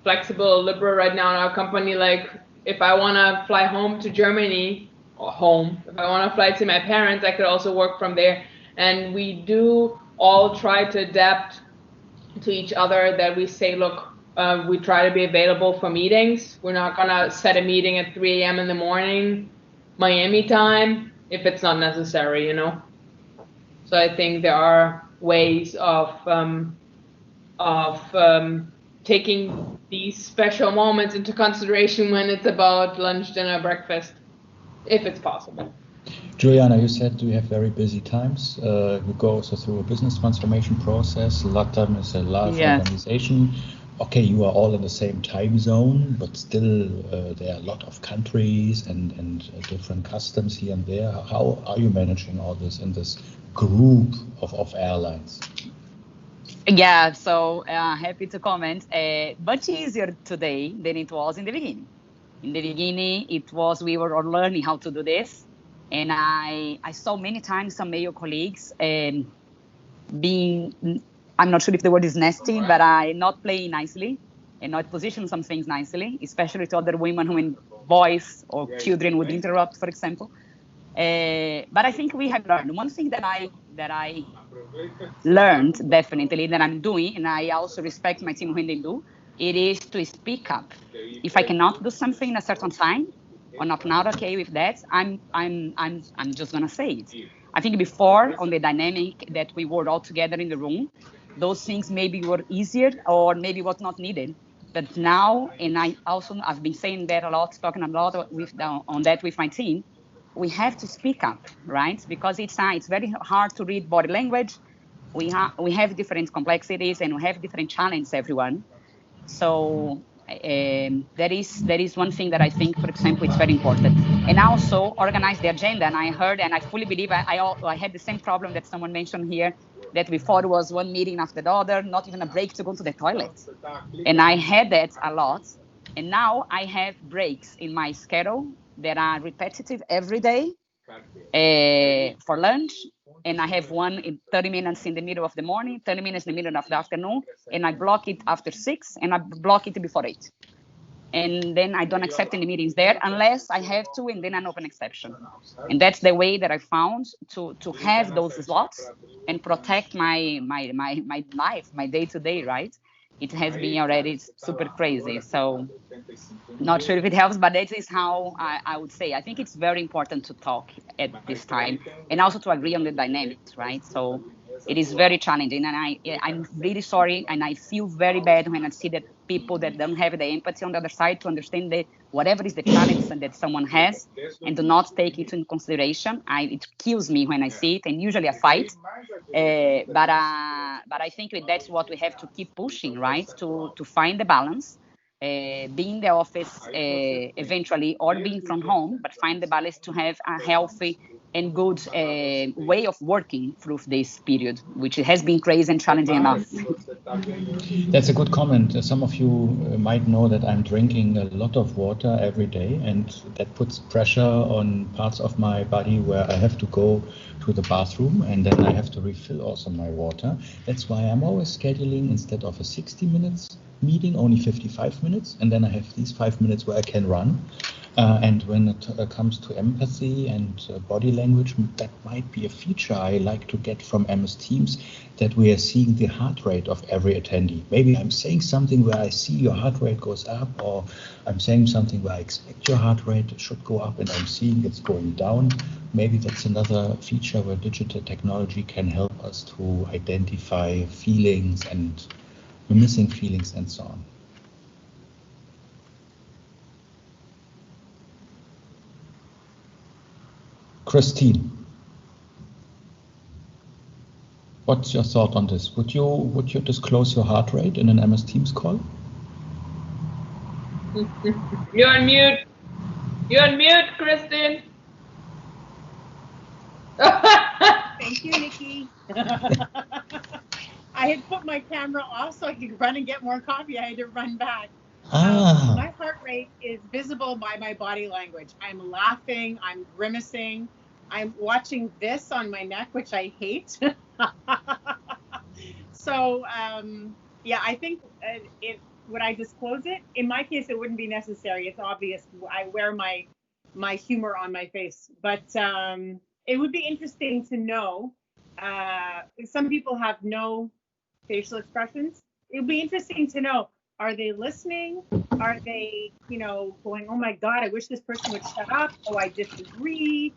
flexible, liberal right now in our company. Like if I want to fly home to Germany, or home, if I want to fly to my parents, I could also work from there. And we do all try to adapt to each other, that we say, look, we try to be available for meetings. We're not going to set a meeting at 3 a.m. in the morning, Miami time, if it's not necessary, So I think there are ways of taking these special moments into consideration when it's about lunch, dinner, breakfast, if it's possible. Juliana, you said you have very busy times. You go also through a business transformation process. LATAM is a large organization. Okay, you are all in the same time zone, but still there are a lot of countries and different customs here and there. How are you managing all this in this group of airlines? Yeah, so happy to comment. Much easier today than it was in the beginning. In the beginning, we were all learning how to do this. And I saw many times some male colleagues being I'm not sure if the word is nasty, but I not play nicely and not position some things nicely, especially to other women who in voice or children would interrupt, for example. But I think we have learned one thing that I learned definitely that I'm doing, and I also respect my team when they do. It is to speak up. If I cannot do something in a certain time, or not okay with that, I'm just gonna say it. I think before on the dynamic that we were all together in the room, those things maybe were easier or maybe was not needed. But now, and I've been saying that a lot, talking a lot on that with my team. We have to speak up, right? Because it's very hard to read body language. We have different complexities and we have different challenges, everyone. So that is one thing that I think, for example, it's very important. And also organize the agenda. And I heard, and I fully believe I had the same problem that someone mentioned here, that before was one meeting after the other, not even a break to go to the toilet. And I had that a lot. And now I have breaks in my schedule that are repetitive every day for lunch. And I have one in 30 minutes in the middle of the morning, 30 minutes in the middle of the afternoon, and I block it after 6, and I block it before 8. And then I don't accept any meetings there unless I have to, and then an open exception. And that's the way that I found to have those slots and protect my life, my day-to-day, right? It has been already super crazy. So not sure if it helps, but that is how I would say. I think it's very important to talk at this time and also to agree on the dynamics, right? So it is very challenging, and I'm really sorry, and I feel very bad when I see that people that don't have the empathy on the other side to understand that whatever is the challenge that someone has and do not take it into consideration. It kills me when I see it, and usually I fight. But I think that's what we have to keep pushing, right? To find the balance. Be in the office eventually or being from home, but find the balance to have a healthy and good way of working through this period, which has been crazy and challenging enough. That's a good comment. Some of you might know that I'm drinking a lot of water every day, and that puts pressure on parts of my body where I have to go to the bathroom, and then I have to refill also my water. That's why I'm always scheduling, instead of a 60 minutes meeting, only 55 minutes, and then I have these 5 minutes where I can run. And when it comes to empathy and body language, that might be a feature I like to get from MS Teams, that we are seeing the heart rate of every attendee. Maybe I'm saying something where I see your heart rate goes up, or I'm saying something where I expect your heart rate should go up and I'm seeing it's going down. Maybe that's another feature where digital technology can help us to identify feelings and missing feelings and so on. Christine, what's your thought on this? Would you disclose your heart rate in an MS Teams call? You're on mute. You're on mute, Kristen. Thank you, Nikki. I had put my camera off so I could run and get more coffee. I had to run back. My heart rate is visible by my body language. I'm laughing, I'm grimacing, I'm watching this on my neck, which I hate. So, yeah, I think would I disclose it? In my case, it wouldn't be necessary. It's obvious. I wear my humor on my face, but it would be interesting to know. Some people have no facial expressions. It would be interesting to know, are they listening? Are they, going, oh my God, I wish this person would shut up. Oh, I disagree.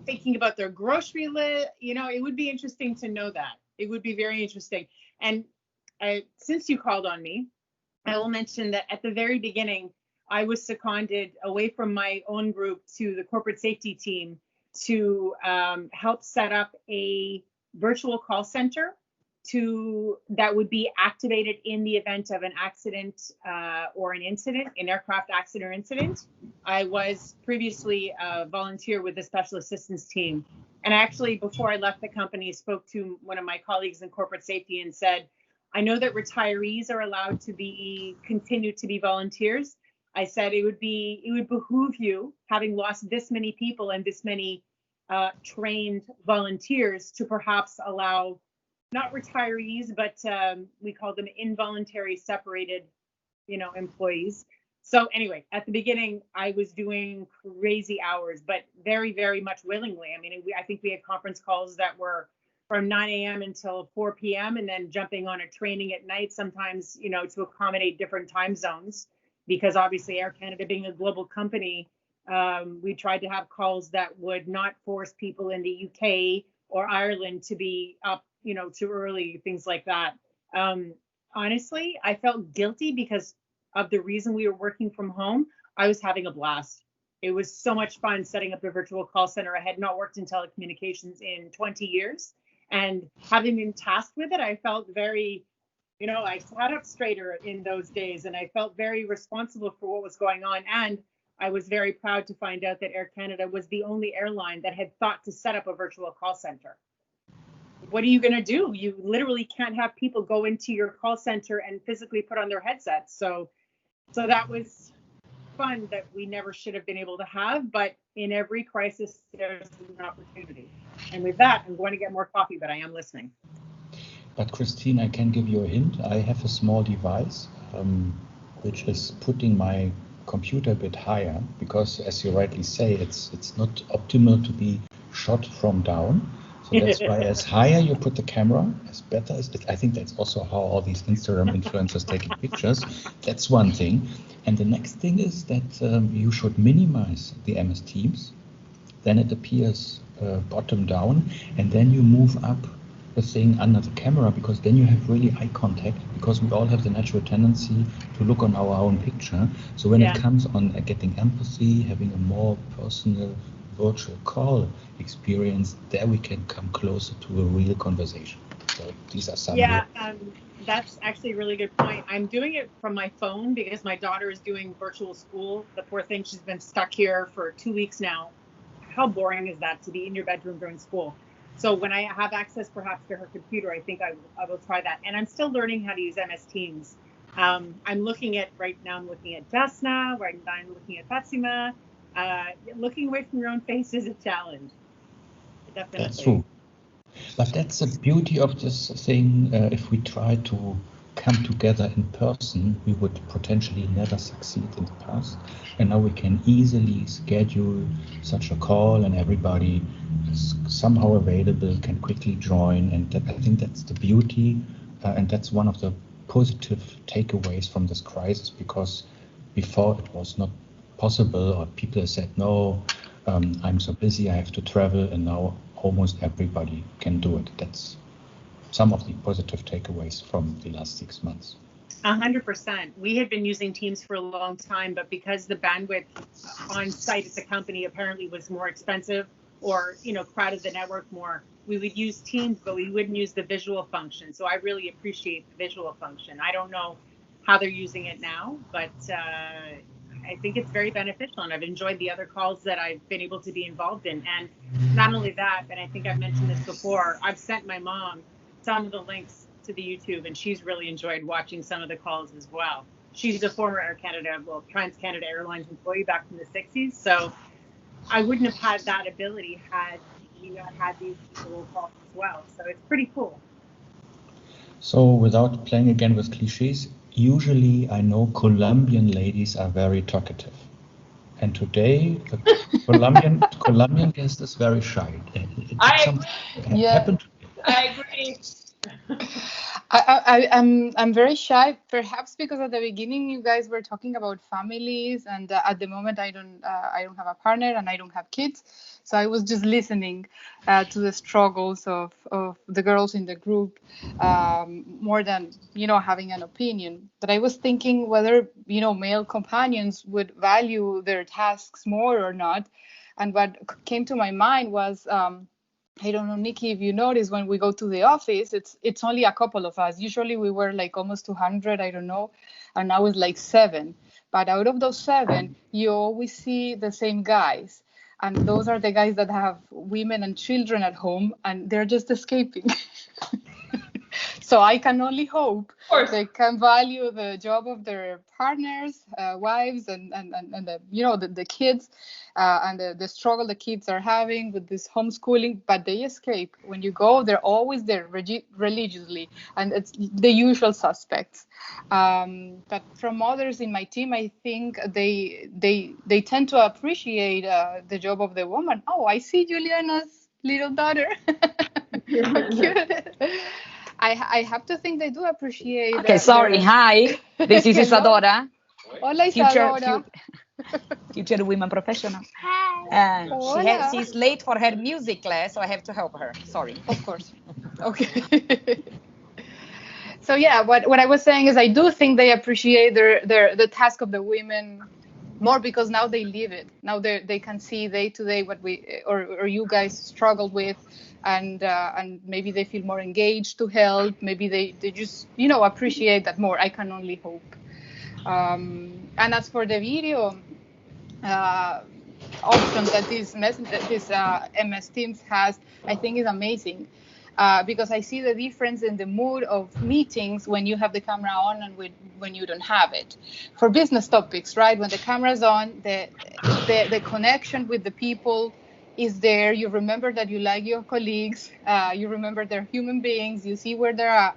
Thinking about their grocery list. It would be interesting to know that. It would be very interesting. And since you called on me, I will mention that at the very beginning, I was seconded away from my own group to the corporate safety team to help set up a virtual call center that would be activated in the event of an accident or an incident, an aircraft accident or incident. I was previously a volunteer with the special assistance team. And actually, before I left the company, spoke to one of my colleagues in corporate safety and said, I know that retirees are allowed to continue to be volunteers. I said it would behoove you, having lost this many people and this many trained volunteers, to perhaps allow not retirees, but we call them involuntary separated, employees. So anyway, at the beginning, I was doing crazy hours, but very, very much willingly. I mean, I think we had conference calls that were from 9 a.m. until 4 p.m. and then jumping on a training at night, sometimes, to accommodate different time zones, because obviously Air Canada being a global company, we tried to have calls that would not force people in the UK or Ireland to be up, too early, things like that. Honestly, I felt guilty because of the reason we were working from home. I was having a blast. It was so much fun setting up a virtual call center. I had not worked in telecommunications in 20 years. And having been tasked with it, I felt very, I sat up straighter in those days and I felt very responsible for what was going on. And I was very proud to find out that Air Canada was the only airline that had thought to set up a virtual call center. What are you going to do? You literally can't have people go into your call center and physically put on their headsets. So that was fun that we never should have been able to have. But in every crisis, there's an opportunity. And with that, I'm going to get more coffee, but I am listening. But Christine, I can give you a hint. I have a small device which is putting my computer a bit higher because, as you rightly say, it's not optimal to be shot from down. So that's why as higher you put the camera, as better is it. I think that's also how all these Instagram influencers taking pictures. That's one thing. And the next thing is that you should minimize the MS Teams. Then it appears bottom down, and then you move up the thing under the camera, because then you have really eye contact, because we all have the natural tendency to look on our own picture. So when it comes on getting empathy, having a more personal virtual call experience, there we can come closer to a real conversation. So these are some. That's actually a really good point. I'm doing it from my phone because my daughter is doing virtual school. The poor thing, she's been stuck here for 2 weeks now. How boring is that to be in your bedroom during school? So when I have access perhaps to her computer, I think I will try that. And I'm still learning how to use MS Teams. I'm looking at Jasna, right now I'm looking at Fatima. Looking away from your own face is a challenge. Definitely. That's true. But that's the beauty of this thing. If we try to come together in person, we would potentially never succeed in the past. And now we can easily schedule such a call, and everybody is somehow available, can quickly join. And I think that's the beauty, and that's one of the positive takeaways from this crisis, because before it was not possible, or people said, no, I'm so busy, I have to travel, and now almost everybody can do it. That's some of the positive takeaways from the last 6 months. 100%. We had been using Teams for a long time, but because the bandwidth on site at the company apparently was more expensive, or crowded the network more, we would use Teams, but we wouldn't use the visual function. So I really appreciate the visual function. I don't know how they're using it now, but I think it's very beneficial, and I've enjoyed the other calls that I've been able to be involved in. And not only that, and I think I've mentioned this before, I've sent my mom some of the links to the YouTube, and she's really enjoyed watching some of the calls as well. She's a former Air Canada, Trans-Canada Airlines employee back from the 60s. So I wouldn't have had that ability had we not had these little calls as well. So it's pretty cool. So without playing again with cliches, usually I know Colombian ladies are very talkative. And today the Colombian guest is very shy. I agree. I'm very shy, perhaps because at the beginning you guys were talking about families, and at the moment I don't have a partner and I don't have kids, so I was just listening to the struggles of the girls in the group, more than having an opinion. But I was thinking whether male companions would value their tasks more or not, and what came to my mind was. I don't know, Nikki, if you notice, when we go to the office, it's only a couple of us. Usually we were like almost 200, I don't know, and now it's like 7. But out of those 7, you always see the same guys. And those are the guys that have women and children at home, and they're just escaping. So I can only hope they can value the job of their partners, wives, and the, the kids, and the struggle the kids are having with this homeschooling. But they escape. When you go, they're always there religiously, and it's the usual suspects. But from others in my team, I think they tend to appreciate the job of the woman. Oh, I see Juliana's little daughter. How cute. I have to think they do appreciate. Okay, sorry. Hi, this is Isadora. Hola, Isadora. Future women professional. Hi. She's late for her music class, so I have to help her. Sorry. Of course. Okay. So yeah, what I was saying is I do think they appreciate the task of the women more because now they live it. Now they can see day to day what we or you guys struggled with, and maybe they feel more engaged to help. Maybe they just appreciate that more. I can only hope. And as for the video option that this MS Teams has, I think is amazing. Because I see the difference in the mood of meetings when you have the camera on and when you don't have it. For business topics, right? When the camera's on, the connection with the people is there. You remember that you like your colleagues. You remember they're human beings. You see where they are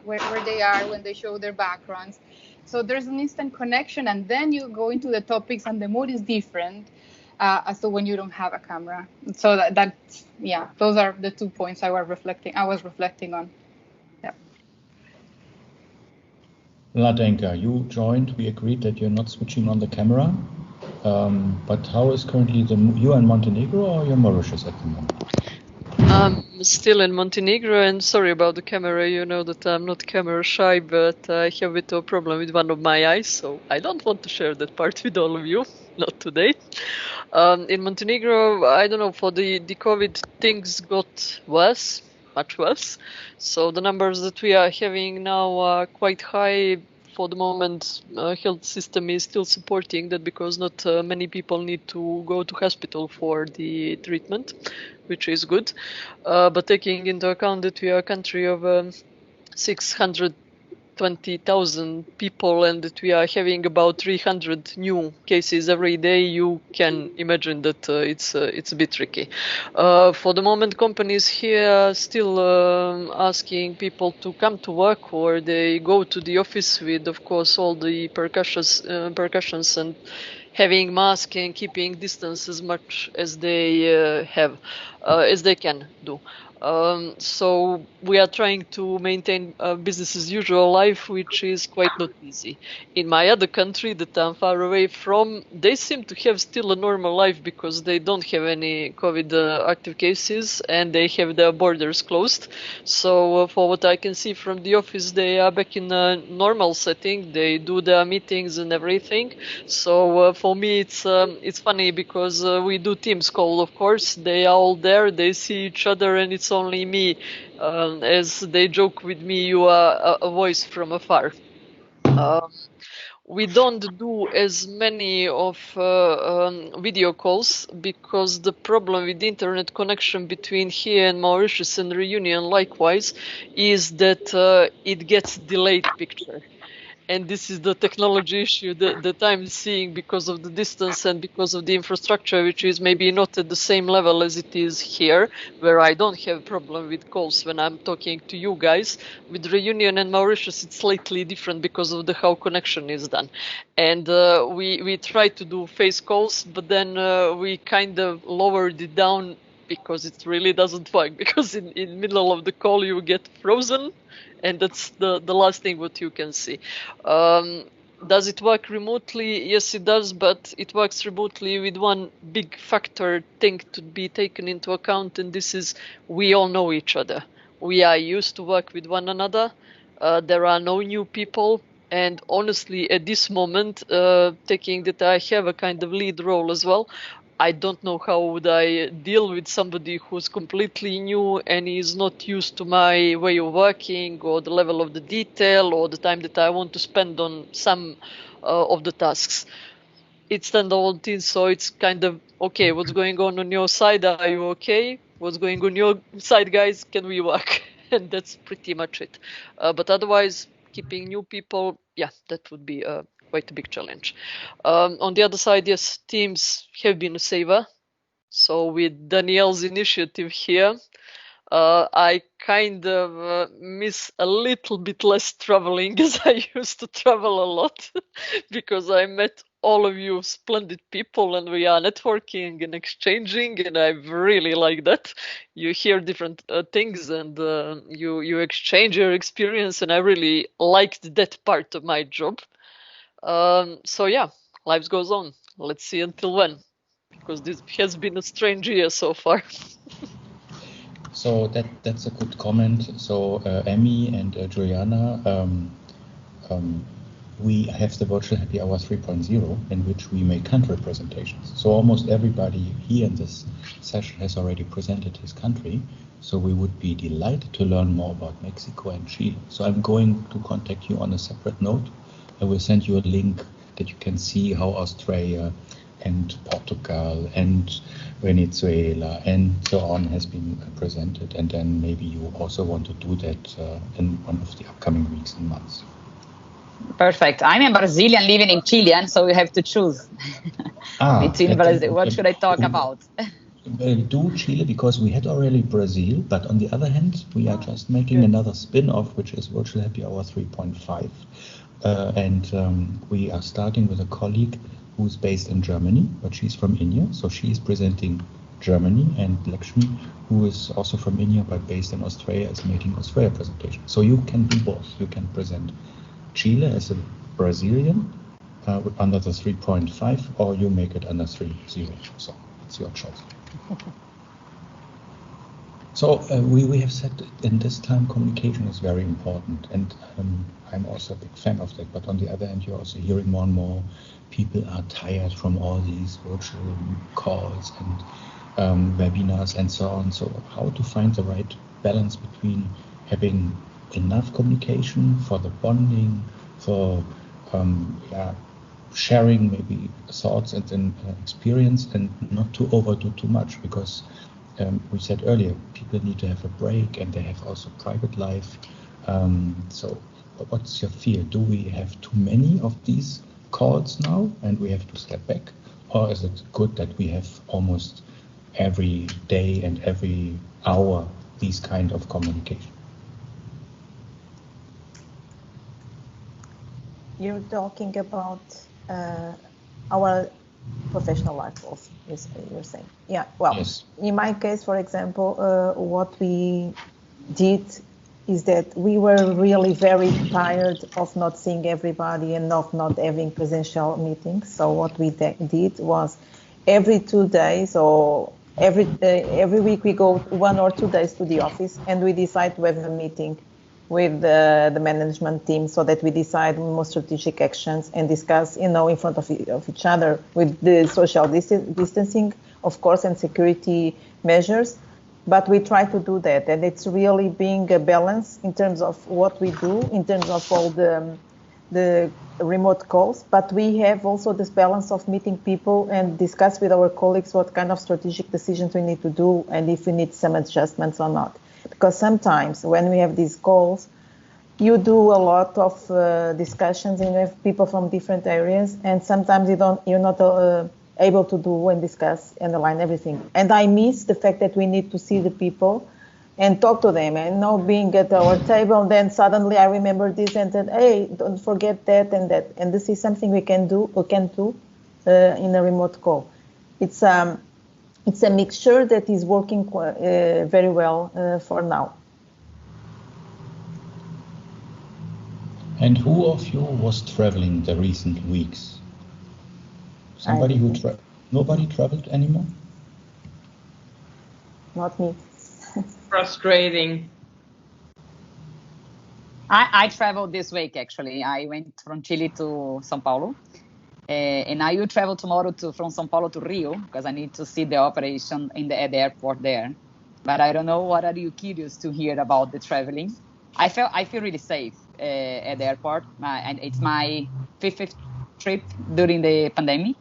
when they show their backgrounds. So there's an instant connection, and then you go into the topics, and the mood is different. As to when you don't have a camera. So that's those are the 2 points I was reflecting on. Yeah. Ladenka, you joined. We agreed that you're not switching on the camera. But how is currently you in Montenegro or you're Mauritius at the moment? I'm still in Montenegro, and sorry about the camera. You know that I'm not camera shy, but I have a bit of a problem with one of my eyes, so I don't want to share that part with all of you. Not today. In Montenegro, I don't know, for the COVID, things got worse, much worse. So the numbers that we are having now are quite high. For the moment, health system is still supporting that because not many people need to go to hospital for the treatment, which is good. But taking into account that we are a country of 620,000 people and that we are having about 300 new cases every day, you can imagine that it's a bit tricky. For the moment, companies here are still asking people to come to work, or they go to the office with, of course, all the precautions and having masks and keeping distance as much as they as they can do. So we are trying to maintain business as usual life, which is quite not easy. In my other country that I'm far away from, they seem to have still a normal life because they don't have any COVID active cases and they have their borders closed. So for what I can see from the office, they are back in a normal setting. They do their meetings and everything. So for me, it's funny because we do Teams call, of course. They are all there. They see each other, and it's only me. As they joke with me, you are a voice from afar. We don't do as many of video calls because the problem with the internet connection between here and Mauritius and Reunion likewise is that it gets delayed picture. And this is the technology issue that I'm seeing because of the distance and because of the infrastructure, which is maybe not at the same level as it is here, where I don't have a problem with calls when I'm talking to you guys. With Reunion and Mauritius, it's slightly different because of how connection is done. And we try to do face calls, but then we kind of lowered it down because it really doesn't work, because in the middle of the call you get frozen, and that's the last thing what you can see. Does it work remotely? Yes, it does, but it works remotely with one big factor thing to be taken into account, and this is we all know each other. We are used to work with one another. There are no new people. And honestly, at this moment, taking that I have a kind of lead role as well, I don't know how would I deal with somebody who's completely new and is not used to my way of working or the level of the detail or the time that I want to spend on some of the tasks. It's standalone team, so it's kind of, okay, what's going on your side? Are you okay? What's going on your side, guys? Can we work? and that's pretty much it. But otherwise, keeping new people, yeah, that would be quite a big challenge. On the other side, yes, teams have been a saver. So with Danielle's initiative here, I kind of miss a little bit less traveling, as I used to travel a lot because I met all of you splendid people and we are networking and exchanging, and I really like that. You hear different things and you exchange your experience, and I really liked that part of my job. So yeah, life goes on. Let's see until when, because this has been a strange year so far. So that's a good comment. So Emmy and Juliana, we have the virtual happy hour 3.0 in which we make country presentations. So almost everybody here in this session has already presented his country. So we would be delighted to learn more about Mexico and Chile. So I'm going to contact you on a separate note. I will send you a link that you can see how Australia and Portugal and Venezuela and so on has been presented, and then maybe you also want to do that in one of the upcoming weeks and months. Perfect. I'm a Brazilian living in Chilean, so you have to choose between Brazil. What should I talk about? Do Chile, because we had already Brazil, but on the other hand, we are just making another spin-off, which is Virtual Happy Hour 3.5. And we are starting with a colleague who's based in Germany, but she's from India. So she is presenting Germany, and Lakshmi, who is also from India but based in Australia, is making Australia presentation. So you can do both. You can present Chile as a Brazilian under the 3.5, or you make it under 3.0. So it's your choice. So we have said in this time communication is very important, and I'm also a big fan of that. But on the other hand, you're also hearing more and more people are tired from all these virtual calls and webinars and so on. So how to find the right balance between having enough communication for the bonding, for sharing maybe thoughts and then experience, and not to overdo too much, because we said earlier, people need to have a break and they have also private life. So what's your fear? Do we have too many of these calls now and we have to step back? Or is it good that we have almost every day and every hour these kind of communication? You're talking about our professional life goals, you're saying. Yeah, well, yes. In my case, for example, what we did is that we were really very tired of not seeing everybody and of not having presential meetings. So what we did was every 2 days or every week we go 1 or 2 days to the office and we decide to have a meeting with the management team, so that we decide more strategic actions and discuss, in front of each other, with the social distancing, of course, and security measures. But we try to do that, and it's really being a balance in terms of what we do, in terms of all the remote calls. But we have also this balance of meeting people and discuss with our colleagues what kind of strategic decisions we need to do and if we need some adjustments or not. Because sometimes when we have these calls, you do a lot of discussions and you have people from different areas, and sometimes you're not able to do and discuss and align everything. And I miss the fact that we need to see the people and talk to them, and being at our table, and then suddenly I remember this and then, hey, don't forget that and that. And this is something we can do in a remote call. It's a mixture that is working very well for now. And who of you was traveling the recent weeks? Somebody nobody traveled anymore? Not me. Frustrating. I traveled this week, actually. I went from Chile to São Paulo. And I will travel tomorrow from São Paulo to Rio, because I need to see the operation at the airport there. But I don't know, what are you curious to hear about the traveling? I feel really safe at the airport, and it's my 5th trip during the pandemic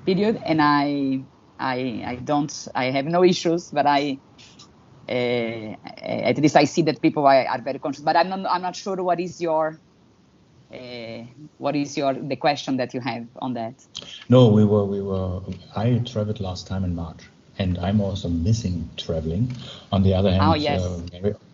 period, and I have no issues, but I At least I see that people are very conscious, but I'm not sure what is the question that you have on that. No, I traveled last time in March, and I'm also missing traveling. On the other hand, yes.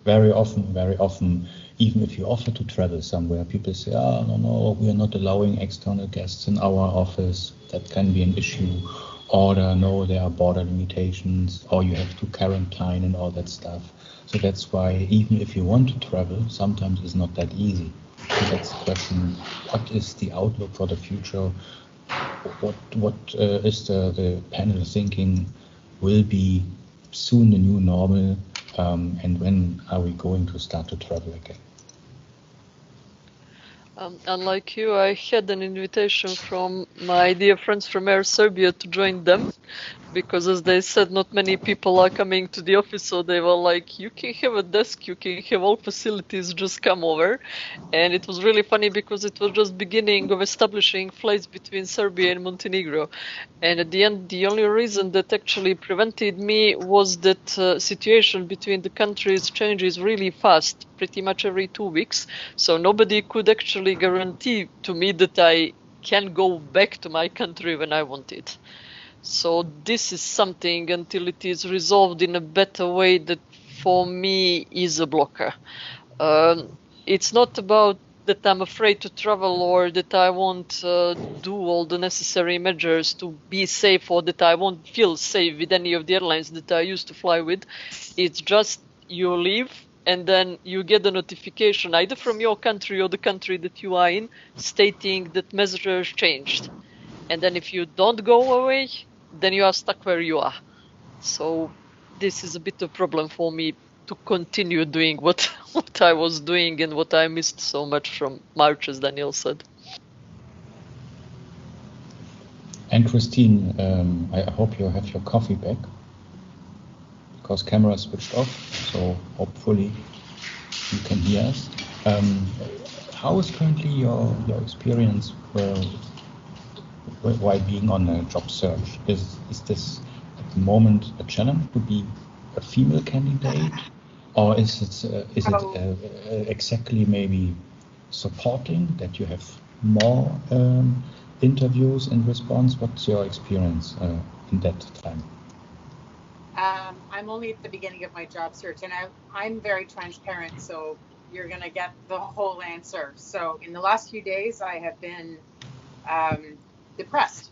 very often, even if you offer to travel somewhere, people say, no, we are not allowing external guests in our office. That can be an issue. Or no, there are border limitations, or you have to quarantine and all that stuff. So that's why even if you want to travel, sometimes it's not that easy. So that's the question, what is the outlook for the future? What is the panel thinking will be soon the new normal, and when are we going to start to travel again? Unlike you, I had an invitation from my dear friends from Air Serbia to join them, because as they said, not many people are coming to the office, so they were like, you can have a desk, you can have all facilities, just come over. And it was really funny because it was just beginning of establishing flights between Serbia and Montenegro. And at the end, the only reason that actually prevented me was that situation between the countries changes really fast, pretty much every 2 weeks. So nobody could actually guarantee to me that I can go back to my country when I want it. So this is something, until it is resolved in a better way, that for me is a blocker. It's not about that I'm afraid to travel or that I won't do all the necessary measures to be safe, or that I won't feel safe with any of the airlines that I used to fly with. It's just you leave and then you get a notification either from your country or the country that you are in stating that measures changed. And then if you don't go away, then you are stuck where you are. So this is a bit of a problem for me to continue doing what I was doing and what I missed so much from March, as Daniel said. And Christine, I hope you have your coffee back, because camera switched off, so hopefully you can hear us. How is currently your experience while being on a job search? Is this at the moment a challenge to be a female candidate, or is it exactly maybe supporting that you have more interviews and response? What's your experience in that time? I'm only at the beginning of my job search, and I'm very transparent, so you're going to get the whole answer. So in the last few days, I have been depressed.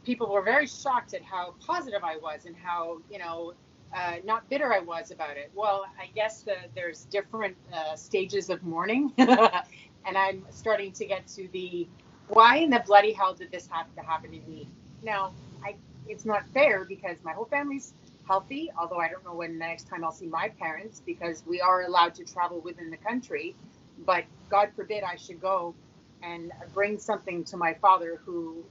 People were very shocked at how positive I was and how, not bitter I was about it. Well, I guess that there's different stages of mourning, and I'm starting to get to the why in the bloody hell did this have to happen to me? Now, it's not fair because my whole family's healthy, although I don't know when the next time I'll see my parents, because we are allowed to travel within the country. But God forbid I should go and bring something to my father, who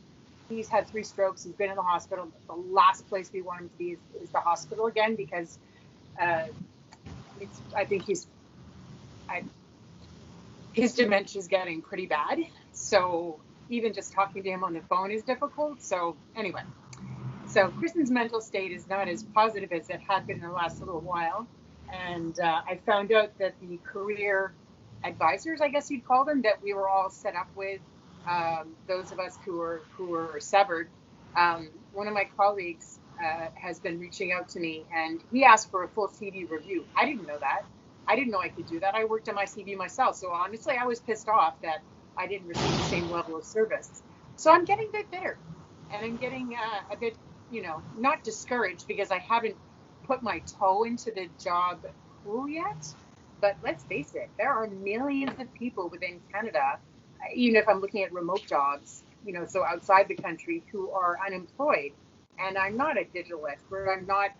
he's had 3 strokes. He's been in the hospital. The last place we want him to be is the hospital again, because I think his dementia is getting pretty bad. So even just talking to him on the phone is difficult. So anyway, so Kristen's mental state is not as positive as it had been in the last little while. And I found out that the career advisors, I guess you'd call them, that we were all set up with, those of us who were severed, one of my colleagues has been reaching out to me, and he asked for a full CV review. I didn't know that. I didn't know I could do that. I worked on my CV myself. So honestly, I was pissed off that I didn't receive the same level of service. So I'm getting a bit bitter, and I'm getting a bit, not discouraged, because I haven't put my toe into the job pool yet. But let's face it, there are millions of people within Canada, even if I'm looking at remote jobs, so outside the country, who are unemployed. And I'm not a digital expert. I'm not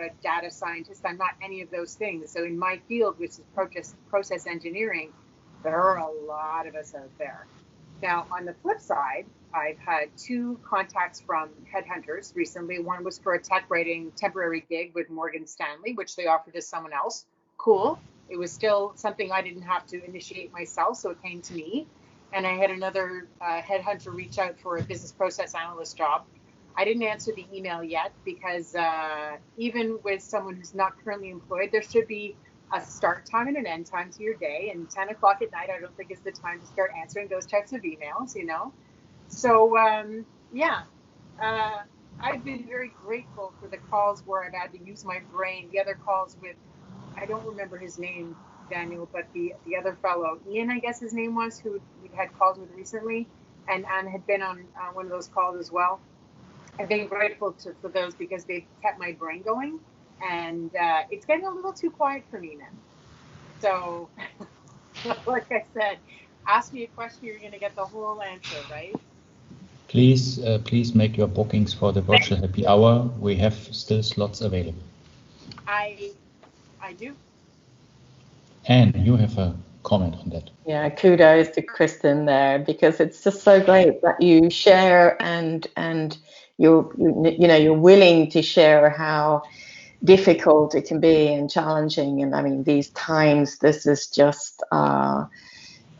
a data scientist. I'm not any of those things. So in my field, which is process engineering, there are a lot of us out there. Now, on the flip side, I've had 2 contacts from headhunters recently. One was for a tech writing temporary gig with Morgan Stanley, which they offered to someone else. Cool. It was still something I didn't have to initiate myself, so it came to me. And I had another headhunter reach out for a business process analyst job. I didn't answer the email yet because even with someone who's not currently employed, there should be a start time and an end time to your day. And 10 o'clock at night, I don't think is the time to start answering those types of emails, you know? So, I've been very grateful for the calls where I've had to use my brain. The other calls with, I don't remember his name, Daniel, but the other fellow, Ian, I guess his name was, who we've had calls with recently, and had been on one of those calls as well. I've been grateful for those because they've kept my brain going, and it's getting a little too quiet for me now. So, like I said, ask me a question, you're going to get the whole answer, right? Please make your bookings for the virtual happy hour. We have still slots available. I do. And you have a comment on that. Yeah, kudos to Kristen there, because it's just so great that you share and you're willing to share how difficult it can be and challenging. And I mean, these times, this is just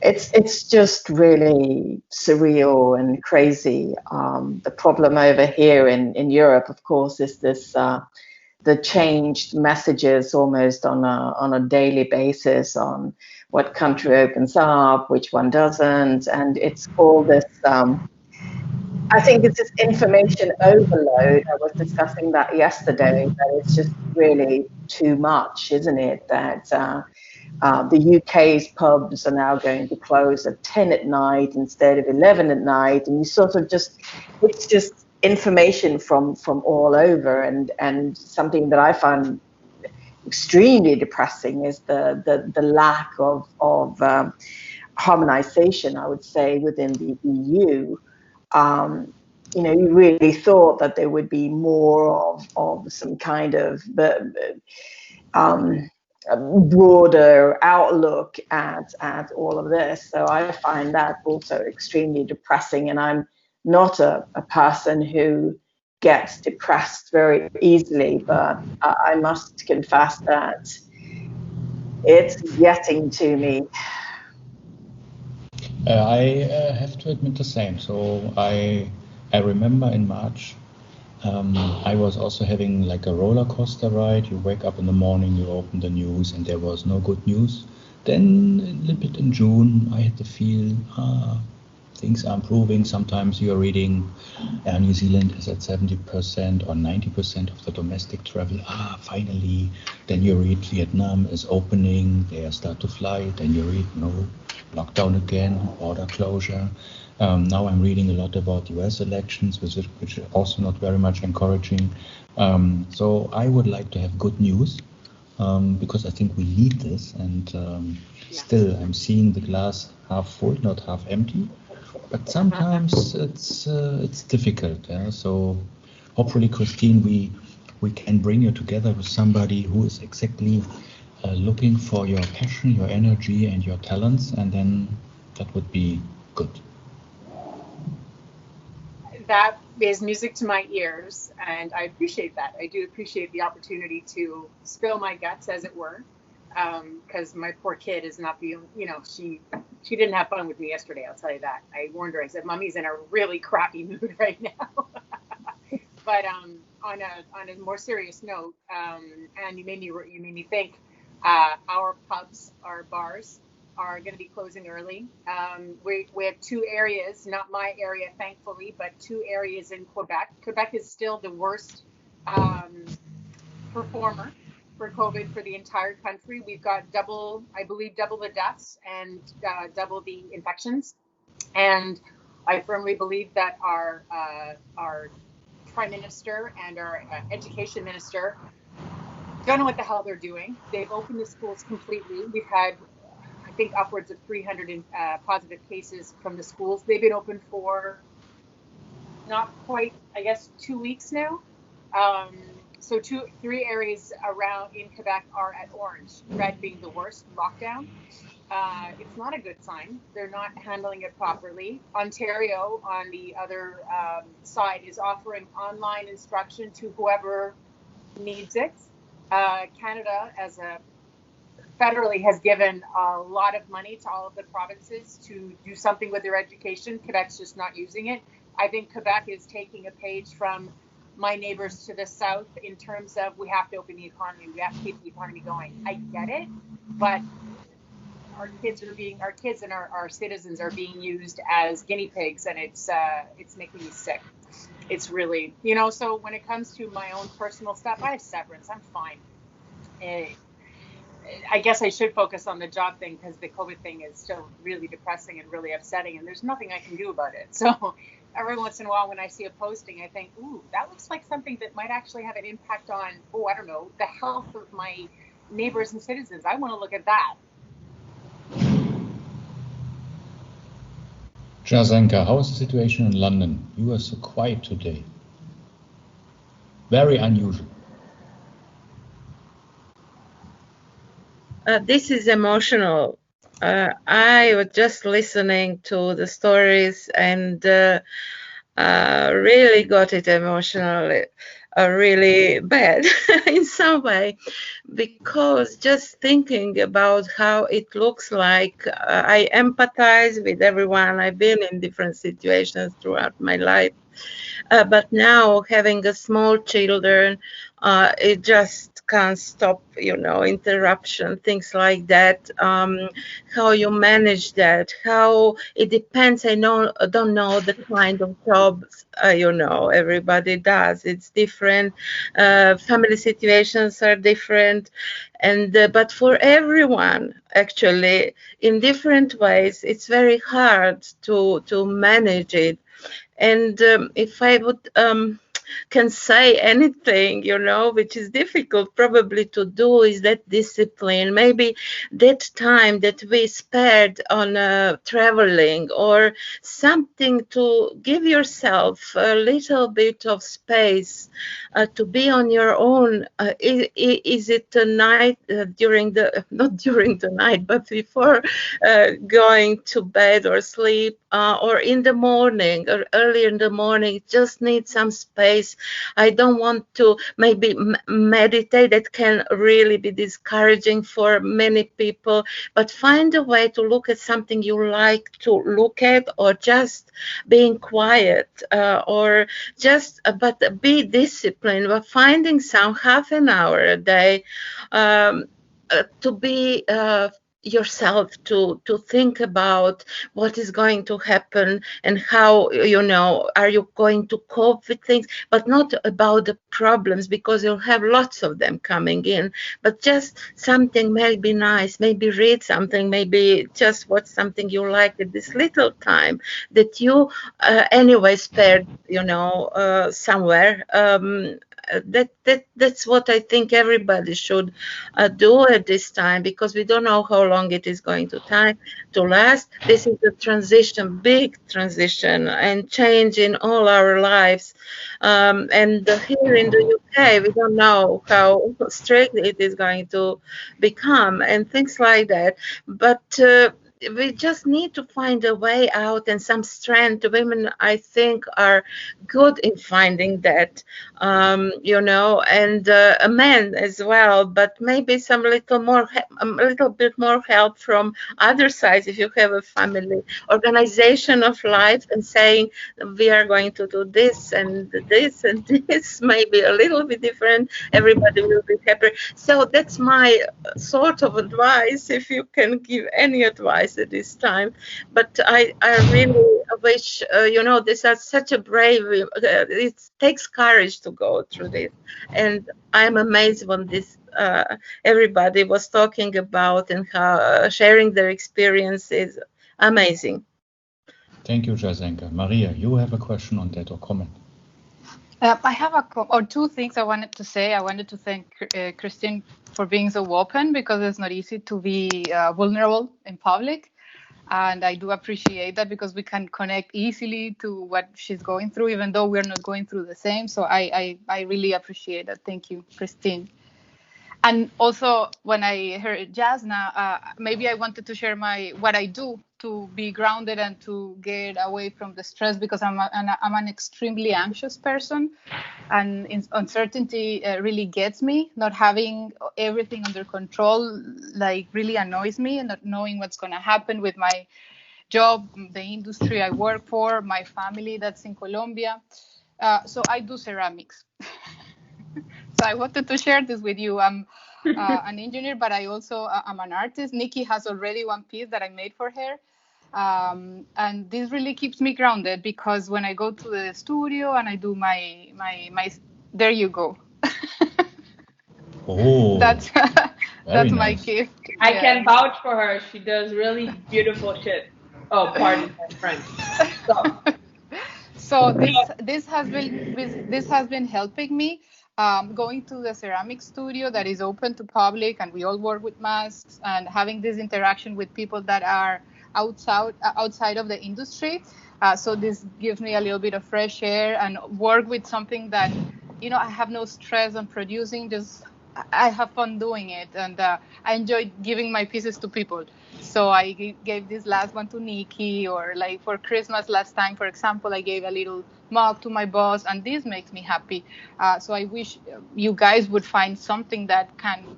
it's just really surreal and crazy. The problem over here in Europe, of course, is this the changed messages almost on a daily basis on what country opens up, which one doesn't, and it's all this. I think it's this information overload. I was discussing that yesterday. That it's just really too much, isn't it? That the UK's pubs are now going to close at 10 at night instead of 11 at night, and you sort of it's just information from all over, and something that I find extremely depressing is the lack of harmonization, I would say, within the EU. You really thought that there would be more of some kind of a broader outlook at all of this. So I find that also extremely depressing, and I'm not a person who gets depressed very easily, but I must confess that it's getting to me. I have to admit the same. So I remember in March, I was also having like a roller coaster ride. You wake up in the morning, you open the news, and there was no good news. Then a little bit in June, I had the feel, things are improving. Sometimes you're reading New Zealand is at 70% or 90% of the domestic travel. Finally. Then you read Vietnam is opening, they start to fly. Then you read no, lockdown again, border closure. Now I'm reading a lot about US elections, which is also not very much encouraging. So I would like to have good news, because I think we need this. And still, I'm seeing the glass half full, not half empty. But sometimes it's difficult. Yeah? So hopefully, Christine, we can bring you together with somebody who is exactly looking for your passion, your energy, and your talents, and then that would be good. That is music to my ears, and I appreciate that. I do appreciate the opportunity to spill my guts, as it were, because my poor kid is not the, she didn't have fun with me yesterday, I'll tell you that. I warned her, I said, Mommy's in a really crappy mood right now. But on a more serious note, and you made me think, our pubs, our bars are going to be closing early. We have two areas, not my area, thankfully, but two areas in Quebec. Quebec is still the worst performer for COVID for the entire country. We've got double the deaths and double the infections. And I firmly believe that our Prime Minister and our Education Minister don't know what the hell they're doing. They've opened the schools completely. We've had, I think, upwards of 300 positive cases from the schools. They've been open for not quite, I guess, 2 weeks now. So three areas around in Quebec are at orange, red being the worst lockdown. It's not a good sign. They're not handling it properly. Ontario, on the other side, is offering online instruction to whoever needs it. Canada, as a federally, has given a lot of money to all of the provinces to do something with their education. Quebec's just not using it. I think Quebec is taking a page from my neighbors to the south in terms of we have to open the economy, we have to keep the economy going. I get it, but our kids and our citizens are being used as guinea pigs, and it's making me sick. It's really, so when it comes to my own personal stuff, I have severance, I'm fine. I guess I should focus on the job thing because the COVID thing is still really depressing and really upsetting, and there's nothing I can do about it. So every once in a while when I see a posting, I think, ooh, that looks like something that might actually have an impact on, I don't know, the health of my neighbors and citizens. I want to look at that. Jazenka, how is the situation in London? You are so quiet today. Very unusual. This is emotional. I was just listening to the stories and really got it emotionally, really bad in some way, because just thinking about how it looks like, I empathize with everyone. I've been in different situations throughout my life. But now having a small children, it just can't stop, interruption, things like that. How you manage that, how it depends. I don't know the kind of jobs, everybody does. It's different. Family situations are different. And but for everyone, actually, in different ways, it's very hard to manage it. And if I would can say anything, which is difficult probably to do, is that discipline. Maybe that time that we spared on traveling or something, to give yourself a little bit of space to be on your own. Is it a night not during the night, but before going to bed or sleep, or in the morning or early in the morning, just need some space. I don't want to maybe meditate. That can really be discouraging for many people, but find a way to look at something you like to look at, or just being quiet, or just but be disciplined, but finding some half an hour a day to be yourself, to think about what is going to happen and how, are you going to cope with things, but not about the problems, because you'll have lots of them coming in, but just something maybe nice, maybe read something, maybe just watch something you like at this little time that you anyway spared, somewhere. That's what I think everybody should do at this time, because we don't know how long it is going to last. This is a transition, big transition, and change in all our lives. And here in the UK, we don't know how strict it is going to become and things like that. But we just need to find a way out and some strength. Women, I think, are good in finding that, and men as well, but maybe a little bit more help from other sides. If you have a family organization of life and saying, we are going to do this and this and this, maybe a little bit different, everybody will be happy. So that's my sort of advice, if you can give any advice at this time. But I really wish, this is such a brave, it takes courage to go through this. And I'm amazed when this everybody was talking about and how sharing their experiences. Amazing. Thank you, Jazenka. Maria, you have a question on that or comment? I have two things I wanted to say. I wanted to thank Christine for being so open, because it's not easy to be vulnerable in public. And I do appreciate that, because we can connect easily to what she's going through, even though we're not going through the same. So I really appreciate that. Thank you, Christine. And also, when I heard Jasna, maybe I wanted to share what I do to be grounded and to get away from the stress, because I'm an extremely anxious person, and uncertainty really gets me. Not having everything under control really annoys me, and not knowing what's going to happen with my job, the industry I work for, my family that's in Colombia. So I do ceramics. So I wanted to share this with you. I'm an engineer, but I also am an artist. Nikki has already one piece that I made for her. And this really keeps me grounded because when I go to the studio and I do my there you go. Oh, that's very my nice. gift. I Yeah. can vouch for her. She does really beautiful shit. Oh, pardon my French. So this has been helping me. Going to the ceramic studio that is open to public, and we all work with masks, and having this interaction with people that are outside of the industry. So this gives me a little bit of fresh air and work with something that, I have no stress on producing. Just I have fun doing it, and I enjoy giving my pieces to people. So I gave this last one to Nikki, or like for Christmas last time, for example, I gave a little mug to my boss, and this makes me happy. So I wish you guys would find something that can,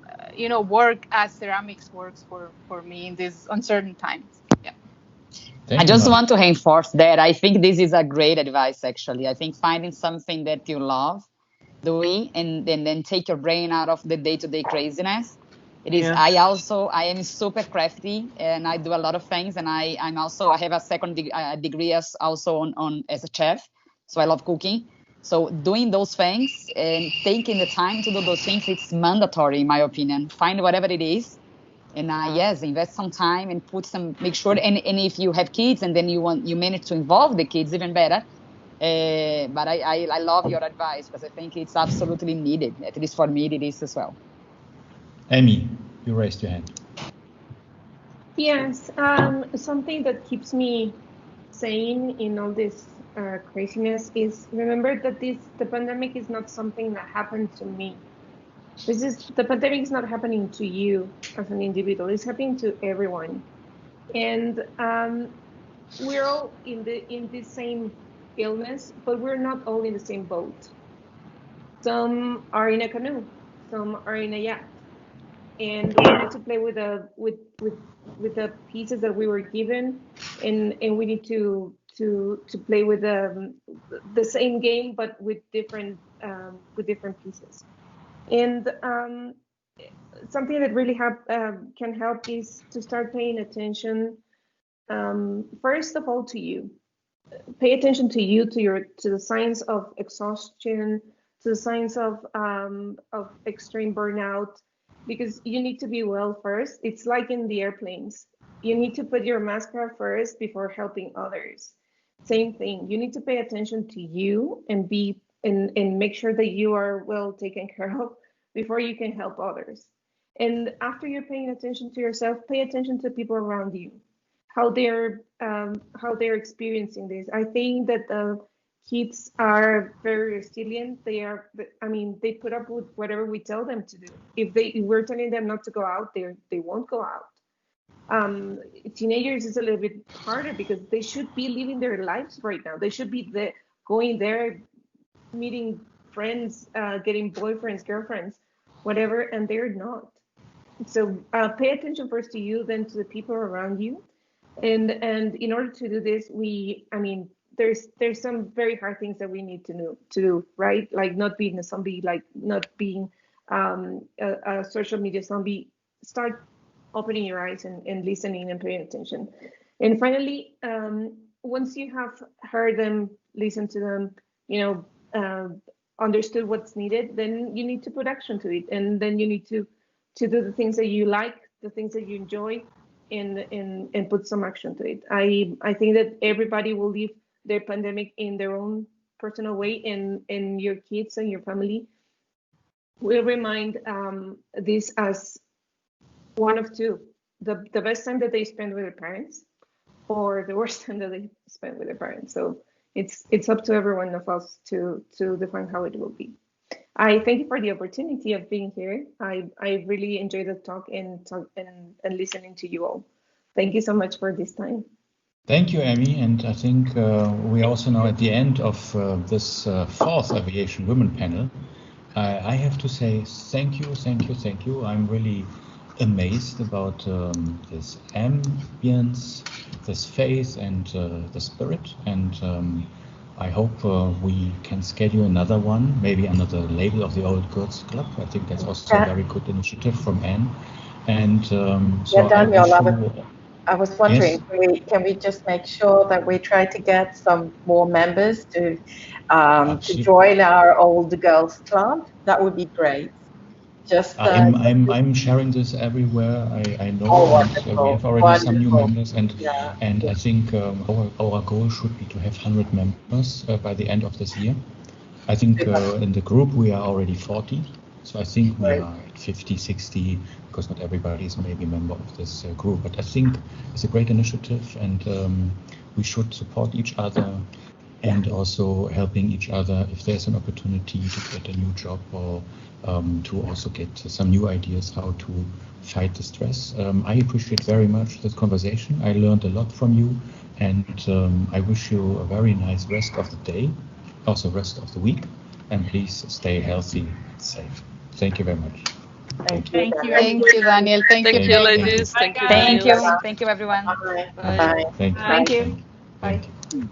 work as ceramics works for me in these uncertain times. Yeah. I just want to reinforce that. I think this is a great advice, actually. I think finding something that you love doing and then take your brain out of the day-to-day craziness. It is. Yeah. I am super crafty and I do a lot of things. And I have a second degree as a chef. So I love cooking. So doing those things and taking the time to do those things, it's mandatory, in my opinion. Find whatever it is. And yes, invest some time and make sure. And if you have kids and then you manage to involve the kids, even better. But I love your advice because I think it's absolutely needed. At least for me, it is as well. Amy, you raised your hand. Yes, something that keeps me sane in all this craziness is remember that the pandemic is not something that happened to me. The pandemic is not happening to you as an individual. It's happening to everyone, and we're all in the same illness, but we're not all in the same boat. Some are in a canoe, some are in a yacht, and we need to play with the pieces that we were given, and we need to play with the same game but with different pieces. And something that really can help is to start paying attention. First of all, to you. Pay attention to you, to the signs of exhaustion, to the signs of extreme burnout, because you need to be well first. It's like in the airplanes. You need to put your mascara first before helping others. Same thing. You need to pay attention to you and make sure that you are well taken care of before you can help others. And after you're paying attention to yourself, pay attention to people around you, how they're experiencing this. I think that the kids are very resilient. They put up with whatever we tell them to do. If we're telling them not to go out, they won't go out. Teenagers is a little bit harder because they should be living their lives right now. They should be going there, meeting friends, getting boyfriends, girlfriends, whatever, and they're not. So pay attention first to you, then to the people around you. And in order to do this, there's some very hard things that we need to do, right? Like not being a zombie, like not being a social media zombie. Start opening your eyes and listening and paying attention. And finally, once you have heard them, listened to them, understood what's needed, then you need to put action to it, and then you need to do the things that you like, the things that you enjoy, and put some action to it. I think that everybody will live their pandemic in their own personal way, and your kids and your family will remind this as one of two: the best time that they spend with their parents, or the worst time that they spend with their parents. So it's up to every one of us to define how it will be. I thank you for the opportunity of being here. I really enjoyed the talk and listening to you all. Thank you so much for this time. Thank you, Amy. And I think we also now at the end of this fourth Aviation Women panel. I have to say thank you. I'm really amazed about this ambience, this faith, and the spirit. And I hope we can schedule another one, maybe under the label of the Old Girls Club. I think that's also a very good initiative from Anne. And so Daniel, I was wondering, yes? can we just make sure that we try to get some more members to join our Old Girls Club? That would be great. Just I'm sharing this everywhere. I know, and we have already some new members, and I think our goal should be to have 100 members by the end of this year. I think in the group we are already 40, so I think we are at 50, 60, because not everybody is maybe a member of this group. But I think it's a great initiative, and we should support each other, and also helping each other if there's an opportunity to get a new job, or to also get some new ideas how to fight the stress. I appreciate very much this conversation. I learned a lot from you, and I wish you a very nice rest of the day, also rest of the week, and please stay healthy and safe. Thank you very much. Thank you. Thank you, Daniel. Thank you, ladies. Thank you, Thank Daniel. you. Thank you, everyone. Bye. Thank you. Thank you. Thank you. Bye. Thank you.